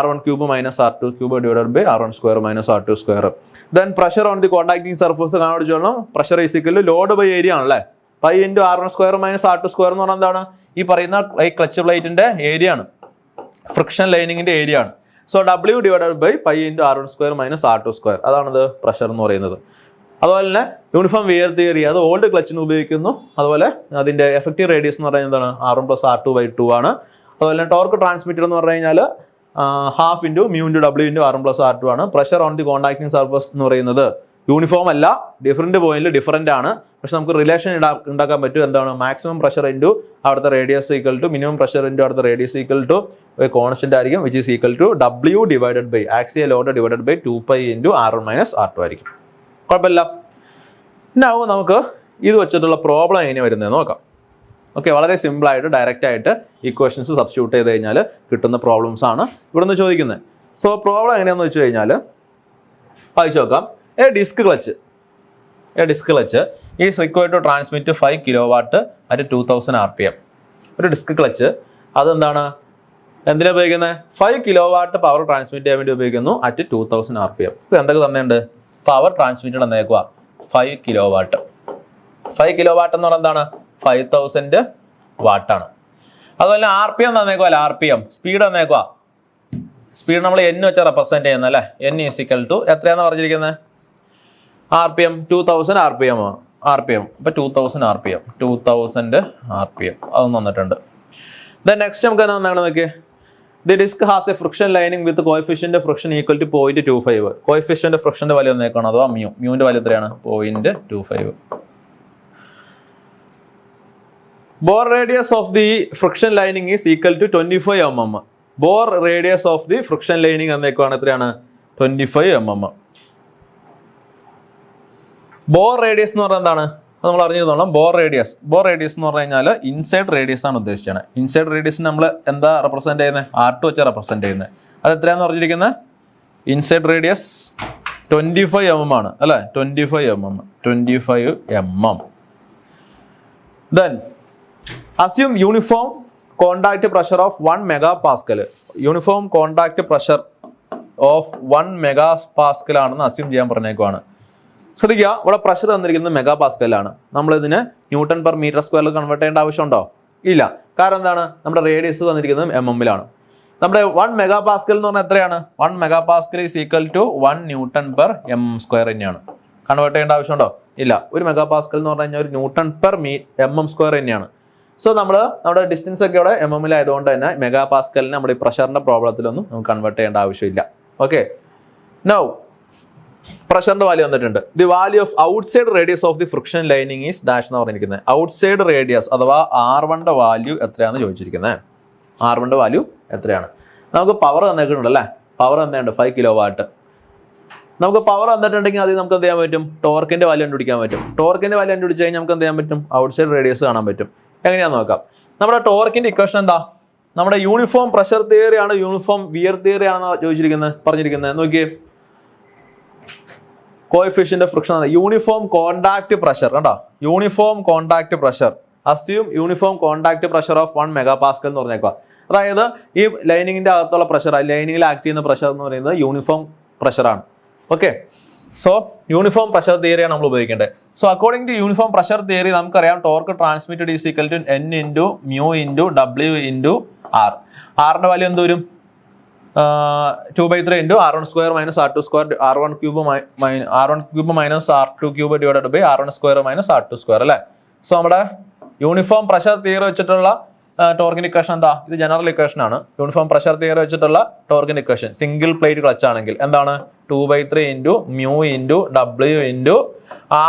R1 cube minus R2 cube divided by R1 square minus R2 square. Then pressure on the contacting surface കാണാൻ പഠിച്ചോളണം. Pressure is equal to load by area ആണല്ലേ. Pi into R1 square minus R2 square എന്ന് പറഞ്ഞാൽ എന്താണ്? ഈ പറയുന്ന ഈ clutch പ്ലേറ്റിന്റെ ഏരിയ ആണ്, ഫ്രിക്ഷൻ ലൈനിങ്ങിന്റെ ഏരിയ ആണ്. So W divided by pi into R1 square minus R2 square, അതാണത് പ്രഷർ എന്ന് പറയുന്നത്. അതുപോലെ തന്നെ യൂണിഫോം വിയർ തിയറി അത് ഓൾഡ് ക്ലച്ചിന് ഉപയോഗിക്കുന്നു. അതുപോലെ അതിന്റെ എഫക്റ്റീവ് റേഡിയസ് എന്ന് പറയുന്നത് എന്താണ്? R1 പ്ലസ് R2/2 ആണ്. അതുപോലെ തന്നെ ടോർക്ക് ട്രാൻസ്മിറ്റർ എന്ന് പറഞ്ഞു കഴിഞ്ഞാൽ half into mu into W into R1 plus R2 ആണ്. Pressure on the contacting surface എന്ന് പറയുന്നത് യൂണിഫോം അല്ല, ഡിഫറെന്റ് പോയിന്റിൽ ഡിഫറെന്റ് ആണ്. പക്ഷെ നമുക്ക് റിലേഷൻ ഉണ്ടാക്കാൻ പറ്റും. എന്താണ്? മാക്സിമം പ്രഷർ ഇൻറ്റു അവിടുത്തെ radius equal to minimum pressure into അവിടുത്തെ റേഡിയസ് ഈക്വൽ ടു കോൺസ്റ്റന്റ് ആയിരിക്കും, which is equal to W divided by axial load divided by 2π into R1 minus R2 ആയിരിക്കും. കുഴപ്പമില്ല. now നമുക്ക് ഇത് വെച്ചിട്ടുള്ള പ്രോബ്ലം എങ്ങനെയാണ് വരുന്നത് നോക്കാം. ഓക്കെ, വളരെ സിമ്പിൾ ആയിട്ട് ഡയറക്റ്റ് ആയിട്ട് ഇക്വേഷൻസ് സബ്സ്റ്റിറ്റ്യൂട്ട് ചെയ്ത് കഴിഞ്ഞാൽ കിട്ടുന്ന പ്രോബ്ലംസ് ആണ് ഇവിടെ നിന്ന് ചോദിക്കുന്നത്. സോ പ്രോബ്ലം എങ്ങനെയാണെന്ന് വെച്ച് കഴിഞ്ഞാൽ വായിച്ചു നോക്കാം. A disc clutch is required to transmit 5 kilowatt at 2000 RPM. ഒരു ഡിസ്ക് ക്ലച്ച് അതെന്താണ്? എന്തിനാ ഉപയോഗിക്കുന്നത്? 5 കിലോവാട്ട് പവർ ട്രാൻസ്മിറ്റ് ചെയ്യാൻ വേണ്ടി ഉപയോഗിക്കുന്നു അറ്റ് 2000 RPM. ഇപ്പോൾ എന്തൊക്കെ തന്നെയുണ്ട്? പവർ ട്രാൻസ്മിറ്റഡ് എന്നേക്കുക 5 കിലോവാട്ട്. 5 കിലോവാട്ട് എന്ന് പറഞ്ഞാൽ എന്താണ്? 5000 വാട്ടാണ്. അതുപോലെ RPM തന്നേക്കുമല്ലോ. RPM സ്പീഡ് തന്നേക്കുക. സ്പീഡ് നമ്മൾ N വെച്ച് റെപ്രസെന്റ് ചെയ്യുന്നത് അല്ലേ. N ഈസ് ഈക്വൽ ടു എത്രയാണെന്ന് പറഞ്ഞിരിക്കുന്നത്? RPM 2000 RPM. ഇപ്പൊ 2000 RPM അതൊന്നും വന്നിട്ടുണ്ട്. ദെൻ നെക്സ്റ്റ് നമുക്ക് എന്താണ് നോക്കിയേ. The disc has a friction lining with coefficient friction equal to 0.25. Coefficient ഫ്രിക്ഷന്റെ വാല്യൂ ഒന്നേക്കാണ്, അഥവാ മ്യൂവിന്റെ വാല്യൂ എത്രയാണ്? 0.25. Bore radius of the friction lining is equal to 25 mm. Bore radius of the friction lining എന്നേക്കാണ് എത്രയാണ്? 25 mm. ബോർ റേഡിയസ് എന്ന് പറഞ്ഞാൽ എന്താണ്? നമ്മൾ അറിഞ്ഞിരുന്നോളാം. ബോർ റേഡിയസ് എന്ന് പറഞ്ഞു കഴിഞ്ഞാൽ ഇൻസൈഡ് റേഡിയസ് ആണ് ഉദ്ദേശിച്ചത്. ഇൻസൈഡ് റേഡിയസ് നമ്മൾ എന്താ റെപ്രസെന്റ് ചെയ്യുന്നത്? R2 വെച്ചാൽ റെപ്രസെന്റ് ചെയ്യുന്നത്. അത് എത്രയാന്ന് പറഞ്ഞിരിക്കുന്നത്? ഇൻസൈഡ് റേഡിയസ് 25 mm ആണ് അല്ലെ. 25 mm. Then assume uniform contact pressure of 1 MPa. Uniform contact pressure of 1 MPa ആണെന്ന് അസ്യൂം ചെയ്യാൻ പറഞ്ഞേക്കുവാണ്. ശ്രദ്ധിക്കുക, ഇവിടെ പ്രഷർ തന്നിരിക്കുന്നത് മെഗാപാസ്കലാണ്. നമ്മളിതിന് ന്യൂട്ടൺ പെർ മീറ്റർ സ്ക്വയറിൽ കൺവേർട്ട് ചെയ്യേണ്ട ആവശ്യമുണ്ടോ? ഇല്ല. കാരണം എന്താണ്? നമ്മുടെ റേഡിയസ് തന്നിരിക്കുന്നത് mm-ലാണ്. നമ്മുടെ 1 MPa എന്ന് പറഞ്ഞാൽ എത്രയാണ്? 1 MPa is equal to 1 N/m² തന്നെയാണ്. കൺവേർട്ട് ചെയ്യേണ്ട ആവശ്യമുണ്ടോ? ഇല്ല. ഒരു മെഗാ പാസ്കൽ എന്ന് പറഞ്ഞു കഴിഞ്ഞാൽ ഒരു ന്യൂട്ടൺ പെർ mm സ്ക്വയർ തന്നെയാണ്. സോ നമ്മുടെ ഡിസ്റ്റൻസ് ഒക്കെ ഇവിടെ mmലായതുകൊണ്ട് തന്നെ മെഗാ പാസ്കലിനെ നമ്മുടെ ഈ പ്രഷറിന്റെ പ്രോബ്ലത്തിലൊന്നും നമുക്ക് കൺവേർട്ട് ചെയ്യേണ്ട ആവശ്യമില്ല. ഓക്കെ, നൗ പ്രഷറിന്റെ വാല്യൂ വന്നിട്ടുണ്ട്. The value of outside radius of the friction lining is dash എന്ന് പറഞ്ഞിരിക്കുന്നത്. ഔട്ട്സൈഡ് റേഡിയസ് അഥവാ R1ന്റെ വാല്യൂ എത്രയാണെന്ന് ചോദിച്ചിരിക്കുന്നത്. R1ന്റെ വാല്യൂ എത്രയാണ്? നമുക്ക് പവർ തന്നിട്ടുണ്ട് അല്ലേ? പവർ തന്നെയുണ്ട് 5 kW. നമുക്ക് പവർ തന്നിട്ടുണ്ടെങ്കിൽ അതിൽ നമുക്ക് എന്ത് ചെയ്യാൻ പറ്റും? ടോർക്കിന്റെ വാല്യൂ കണ്ടുപിടിക്കാൻ പറ്റും. ടോർക്കിന്റെ വാല്യൂ കണ്ടുപിടിച്ച് കഴിഞ്ഞാൽ നമുക്ക് എന്ത് ചെയ്യാൻ പറ്റും? ഔട്ട്സൈഡ് റേഡിയസ് കാണാൻ പറ്റും. എങ്ങനെയാണെന്ന് നോക്കാം. നമ്മുടെ ടോർക്കിന്റെ ഇക്വേഷൻ എന്താ? നമ്മുടെ യൂണിഫോം പ്രഷർ തിയറി ആണ്, യൂണിഫോം വിയർ തിയറി ആണെന്ന് പറഞ്ഞിരിക്കുന്നത്. നോക്കിയേ, coefficient of friction uniform contact pressure കണ്ടോ? Uniform contact pressure assume uniform contact pressure of 1 MPa എന്ന് പറഞ്ഞേക്കുക. അതായത് ഈ ലൈനിങ്ങിന്റെ അകത്തുള്ള പ്രഷർ, ലൈനിങ്ങിൽ ആക്ട് ചെയ്യുന്ന പ്രഷർ എന്ന് പറയുന്നത് യൂണിഫോം പ്രഷറാണ്. ഓക്കെ, സോ യൂണിഫോം പ്രഷർ തിയറിയാണ് നമ്മൾ ഉപയോഗിക്കേണ്ടത്. So according to uniform pressure theory നമുക്കറിയാം torque transmitted is equal to N into mu into W into R. ആറിന്റെ വാല്യൂ എന്ത് വരും? 2/3 into R1 square minus R2 square, R1 cube minus R2 cube divided by R1 square minus R2 square അല്ലേ? So നമ്മുടെ uniform pressure theory വെച്ചിട്ടുള്ള ടോർക്കിന്റെ equation എന്താ? ഇത് general equation ആണ്. യൂണിഫോം പ്രഷർ തിയറി വെച്ചിട്ടുള്ള ടോർക്കിന്റെ ഇക്വേഷൻ സിംഗിൾ പ്ലേറ്റ് ക്ലച്ച് ആണെങ്കിൽ എന്താണ്? 2/3 into mu into W into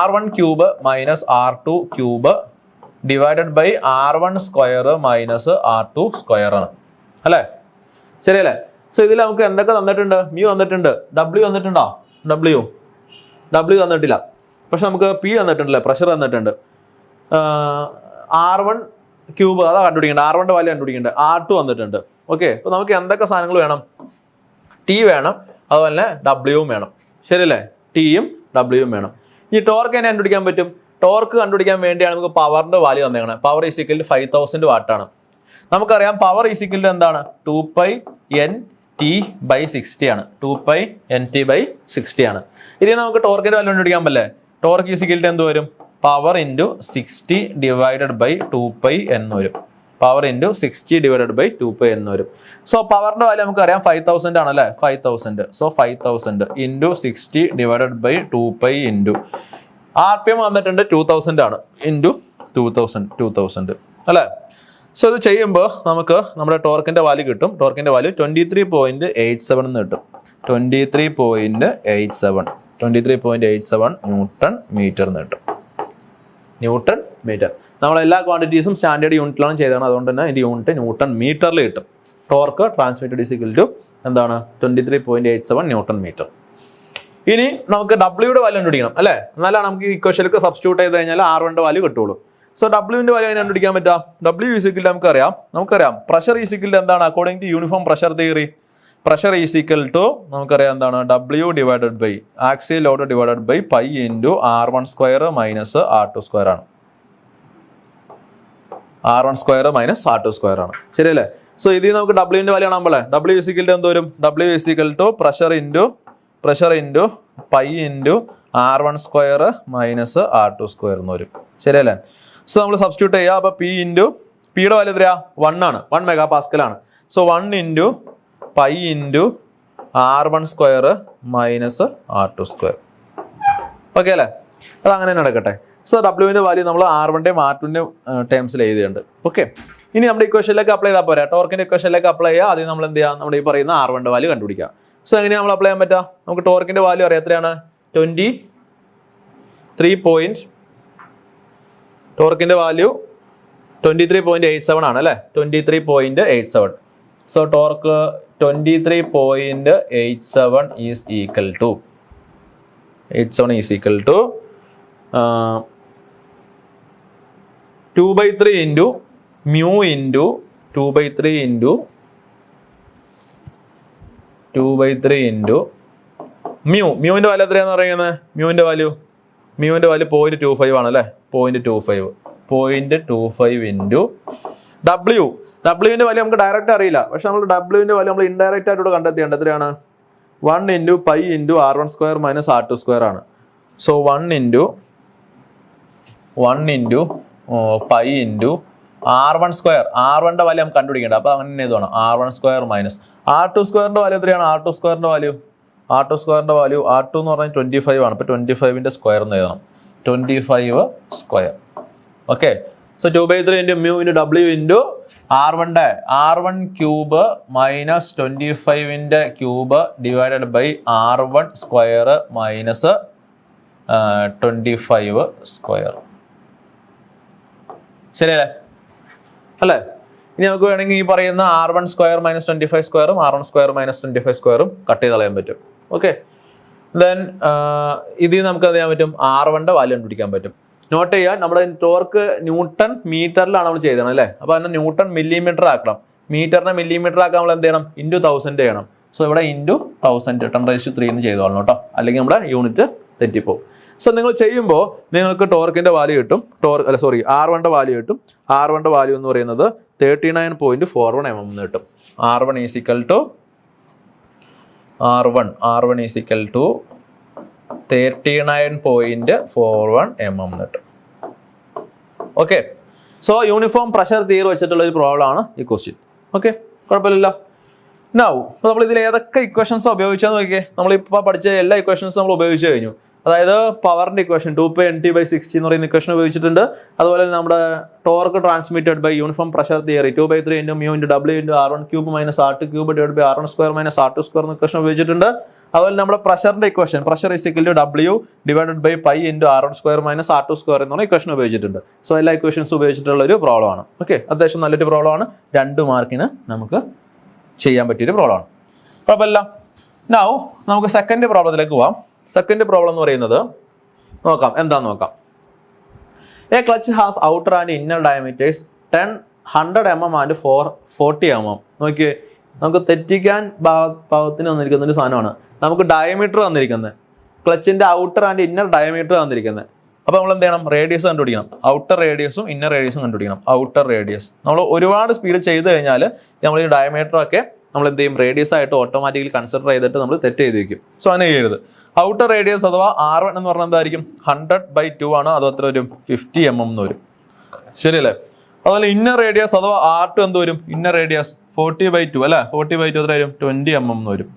R1 cube minus R2 cube divided by R1 square minus R2 square ആണ് അല്ലേ? ശരിയല്ലേ? സോ ഇതിൽ നമുക്ക് എന്തൊക്കെ തന്നിട്ടുണ്ട്? മ്യൂ തന്നിട്ടുണ്ട്, W തന്നിട്ടുണ്ടോ? W തന്നിട്ടില്ല. പക്ഷെ നമുക്ക് P തന്നിട്ടുണ്ടല്ലേ, പ്രഷർ തന്നിട്ടുണ്ട്. R1 ക്യൂബ് അതാ കണ്ടുപിടിക്കേണ്ടത്, R1ന്റെ വാല്യൂ കണ്ടുപിടിക്കേണ്ടത്. R2 വന്നിട്ടുണ്ട്. ഓക്കെ, അപ്പൊ നമുക്ക് എന്തൊക്കെ സാധനങ്ങൾ വേണം? T വേണം, അതുപോലെ Wയും വേണം. ശരിയല്ലേ? Tയും Wയും വേണം. ഈ ടോർക്ക് എങ്ങനെ കണ്ടുപിടിക്കാൻ പറ്റും? ടോർക്ക് കണ്ടുപിടിക്കാൻ വേണ്ടിയാണ് നമുക്ക് പവറിന്റെ വാല്യൂ തന്നേക്കണം. Power is equal to 5000 watt ആണ്. നമുക്കറിയാം പവർ ഈസ് ഈക്വൽ ടു എന്താണ്? 2πNT/60 ആണ്. 2πNT/60 ആണ്. ഇനി നമുക്ക് ടോർക്കിന്റെ വാല്യൂ കണ്ടുപിടിക്കാൻ പറ്റില്ലേ? ടോർക്ക് ഈസ് ഈക്വൽ ടു എന്ത് വരും? പവർ ഇൻറ്റു 60 ഡിവൈഡഡ് ബൈ 2π എന്ന് വരും. പവർ ഇൻറ്റു 60 ഡിവൈഡഡ് ബൈ 2π എന്ന് വരും. സോ പവറിന്റെ വാല്യൂ നമുക്കറിയാം 5000 ആണല്ലേ? 5000. So 5000 into 60 divided by 2π into RPM വന്നിട്ടുണ്ട് 2000 ആണ്. ഇൻറ്റു 2000 അല്ലേ? സോ ഇത് ചെയ്യുമ്പോൾ നമുക്ക് നമ്മുടെ ടോർക്കിന്റെ വാല്യൂ കിട്ടും. ടോർക്കിന്റെ വാല്യൂ 23.87 എന്ന് കിട്ടും. 23.87 ന്യൂട്ടൺ മീറ്റർ എന്ന് കിട്ടും. Newton metre. നമ്മളെല്ലാ ക്വാണ്ടിറ്റീസും സ്റ്റാൻഡേർഡ് യൂണിറ്റിലാണ് ചെയ്തതാണ്. അതുകൊണ്ട് തന്നെ ഇതിന്റെ യൂണിറ്റ് ന്യൂട്ടൺ മീറ്ററിൽ കിട്ടും. Torque transmitted is equal to എന്താണ്? 23.87 ന്യൂട്ടൺ മീറ്റർ. ഇനി നമുക്ക് Wയുടെ വാല്യൂ കണ്ടുപിടിക്കണം അല്ലേ? എന്നാലാണ് നമുക്ക് ഈ ഇക്വേഷനിലേക്ക് സബ്സ്റ്റിറ്റ്യൂട്ട് ചെയ്ത് കഴിഞ്ഞാൽ R1ന്റെ വാല്യൂ കിട്ടുള്ളൂ. സോ Wന്റെ വാല്യൂ എങ്ങനെ കണ്ടുപിടിക്കാൻ പറ്റാം? W ഈസ് ഈക്വൽ നമുക്കറിയാം പ്രഷർ ഈസ് ഈക്വൽ എന്താണ്? According to uniform pressure theory pressure is equal to നമുക്കറിയാം എന്താണ്? W divided by axial load divided by pi into R1 square minus R2 square ആണ്. R1 square minus R2 square ആണ്. ശരിയല്ലേ? So ഇതിൽ നമുക്ക് Wന്റെ value കാണാൻ W ഈസ് ഈക്വൽ എന്ത് വരും? W is equal to pressure into pi into R1 square minus R2 square എന്ന് വരും. ശരിയല്ലേ? സോ നമ്മൾ സബ്സ്റ്റിറ്റ്യൂട്ട് ചെയ്യുക. അപ്പൊ പിയുടെ വാല്യൂ എത്രയാ? 1 ആണ്. 1 MPa ആണ്. So 1 into pi into R1 square minus R2 square. Okay അല്ലേ? അത് അങ്ങനെ തന്നെ നടക്കട്ടെ. സോ Wന്റെ വാല്യൂ നമ്മൾ R1ന്റെയും R2ന്റെയും ടേംസിൽ എഴുതിയുണ്ട്. ഓക്കെ, ഇനി നമ്മുടെ ഇക്വേഷനിലേക്ക് അപ്ലൈ ചെയ്താൽ പോരാ. ടോർക്കിന്റെ ഇക്വേഷനിലേക്ക് അപ്ലൈ ചെയ്യുക. ആദ്യം നമ്മൾ എന്ത് ചെയ്യാം? നമ്മുടെ ഈ പറയുന്ന R1ന്റെ വാല്യൂ കണ്ടുപിടിക്കുക. സോ എങ്ങനെയാണ് നമ്മൾ അപ്ലൈ ചെയ്യാൻ പറ്റുക? നമുക്ക് ടോർക്കിന്റെ വാല്യൂ അറിയാം. എത്രയാണ്? 23. ടോർക്കിന്റെ വാല്യൂ 23.87 ആണ് അല്ലേ? 23.87. So torque 23.87 is equal to 2/3 into mu into 2/3 into മ്യൂവിന്റെ വാല്യൂ എത്രയാണെന്ന് പറയുന്നത്? മ്യൂവിന്റെ വാല്യൂ 0.25 ആണ് അല്ലേ? 0.25 ഇൻറ്റു Wന്റെ വാല്യൂ നമുക്ക് ഡയറക്റ്റ് അറിയില്ല. പക്ഷെ നമ്മൾ Wന്റെ വാല്യൂ നമ്മൾ ഇൻഡയറക്റ്റ് ആയിട്ട് കണ്ടെത്തിയുണ്ട്. എത്രയാണ്? 1 into pi into R1 square minus R2 square ആണ്. So 1 into pi into R1 square. R1ന്റെ വാല്യൂ നമുക്ക് കണ്ടുപിടിക്കേണ്ടത്. അപ്പൊ അങ്ങനെ എഴുതണം R1 സ്ക്വയർ മൈനസ് R2 സ്ക്വയറിന്റെ വാല്യൂ എത്രയാണ്? R2 സ്ക്വയറിന്റെ വാല്യൂ R2 സ്ക്വയറിൻ്റെ വാല്യൂ R2 എന്ന് പറഞ്ഞാൽ 25 ആണ്. അപ്പോൾ 25ൻ്റെ സ്ക്വയർ എന്ന് എഴുതണം. 25 square. Okay. So 2/3 into mu into W into R1 cube minus 25ൻ്റെ cube divided by R1 square minus 25 square. ശരിയല്ലേ? അല്ലേ? ഇനി നമുക്ക് വേണമെങ്കിൽ ഈ പറയുന്ന R1 സ്ക്വയർ മൈനസ് 25 സ്ക്വയറും R1 സ്ക്വയർ മൈനസ് 25 സ്ക്വയറും കട്ട് ചെയ്ത് കളയാൻ പറ്റും. ഓക്കെ. ദെൻ ഇതിൽ നമുക്ക് എന്ത് ചെയ്യാൻ പറ്റും? R1ൻ്റെ വാല്യൂ കണ്ടുപിടിക്കാൻ പറ്റും. നോട്ട് ചെയ്യാൻ, നമ്മുടെ ടോർക്ക് ന്യൂട്ടൺ മീറ്ററിലാണ് നമ്മൾ ചെയ്തത് അല്ലേ? അപ്പോൾ അതിനെ ന്യൂട്ടൺ മില്ലിമീറ്റർ ആക്കണം. മീറ്ററിനെ മില്ലിമീറ്റർ ആക്കാൻ നമ്മൾ എന്ത് ചെയ്യണം? ഇൻറ്റു 1000 ചെയ്യണം. സോ ഇവിടെ ഇൻറ്റു 1000 10⁻³ എന്ന് ചെയ്തോളണം കേട്ടോ, അല്ലെങ്കിൽ നമ്മുടെ യൂണിറ്റ് തെറ്റിപ്പോവും. സോ നിങ്ങൾ ചെയ്യുമ്പോൾ നിങ്ങൾക്ക് ടോർക്കിൻ്റെ വാല്യൂ കിട്ടും. R1ൻ്റെ വാല്യൂ കിട്ടും. R1ൻ്റെ വാല്യൂ എന്ന് പറയുന്നത് 39.41 mm എന്ന് കിട്ടും. R1 is equal to 39.41 mm എന്ന് കിട്ടും. Okay. So uniform pressure theory വെച്ചിട്ടുള്ള ഒരു പ്രോബ്ലം ആണ് ഈ ക്വസ്റ്റ്യൻ. ഓക്കെ, കുഴപ്പമില്ലല്ലോ. നൗ നമ്മൾ ഇതിൽ ഏതൊക്കെ ഇക്വേഷൻസ് ഉപയോഗിച്ചാന്ന് നോക്കിയേ. നമ്മളിപ്പോൾ പഠിച്ച എല്ലാ ഇക്വേഷൻസും നമ്മൾ ഉപയോഗിച്ച് കഴിഞ്ഞു. അതായത് പവറിന്റെ ഇക്വേഷൻ 2π/nt/60 എന്ന് പറയുന്ന ഇക്വേഷൻ ഉപയോഗിച്ചിട്ടുണ്ട്. അതുപോലെ നമ്മുടെ torque transmitted by uniform pressure theory 2/3 into mu into W into R1 cube minus R2 cube divide by R1 square minus R2 square എന്ന ഇക്വേഷൻ ഉപയോഗിച്ചിട്ടുണ്ട്. അതുപോലെ നമ്മുടെ പ്രഷറിന്റെ equation pressure is equal to W divided by pi into R1 square minus R2 square എന്ന equation ഉപയോഗിച്ചിട്ടുണ്ട്. So എല്ലാ equations ഉപയോഗിച്ചിട്ടുള്ള ഒരു പ്രോബ്ലം ആണ്. ഓക്കെ, അത്യാവശ്യം നല്ലൊരു പ്രോബ്ലം ആണ്. 2 മാർക്കിന് നമുക്ക് ചെയ്യാൻ പറ്റിയൊരു പ്രോബ്ലം ആണ്. കുഴപ്പമില്ല. നൗ നമുക്ക് സെക്കൻഡ് പ്രോബ്ലത്തിലേക്ക് പോവാം. സെക്കൻഡ് പ്രോബ്ലം എന്ന് പറയുന്നത് നോക്കാം, എന്താന്ന് നോക്കാം. A clutch has outer and inner diameters 100 mm and 40 mm. നോക്കിയേ, നമുക്ക് തെറ്റിക്കാൻ പാകത്തിന് വന്നിരിക്കുന്ന ഒരു സാധനമാണ്. നമുക്ക് ഡയമീറ്റർ തന്നിരിക്കുന്നത്, ക്ലച്ചിന്റെ ഔട്ടർ ആൻഡ് ഇന്നർ ഡയമീറ്റർ തന്നിരിക്കുന്നത്. അപ്പോൾ നമ്മൾ എന്ത് ചെയ്യണം? റേഡിയസ് കണ്ടുപിടിക്കണം. ഔട്ടർ റേഡിയസും ഇന്നർ റേഡിയസും കണ്ടുപിടിക്കണം. ഔട്ടർ റേഡിയസ് നമ്മൾ ഒരുപാട് സ്പീഡ് ചെയ്ത് കഴിഞ്ഞാൽ നമ്മൾ ഈ ഡയമീറ്റർ ഒക്കെ നമ്മൾ എന്ത് ചെയ്യും? റേഡിയസ് ആയിട്ട് ഓട്ടോമാറ്റിക്കലി കൺസിഡർ ചെയ്തിട്ട് നമ്മൾ തെറ്റ് ചെയ്ത് വെക്കും. സോ അങ്ങനെ ചെയ്യരുത്. ഔട്ടർ റേഡിയസ് അഥവാ R1 എന്ന് പറഞ്ഞാൽ എന്തായിരിക്കും? 100/2 ആണ്. അത് അത്ര വരും 50 mm എന്ന് വരും. ശരിയല്ലേ? അതുപോലെ ഇന്നർ റേഡിയസ് അഥവാ R2 എന്ത് വരും? ഇന്നർ റേഡിയസ് 40/2 അല്ലേ? 40/2 എത്ര വരും? 20 mm എന്ന് വരും.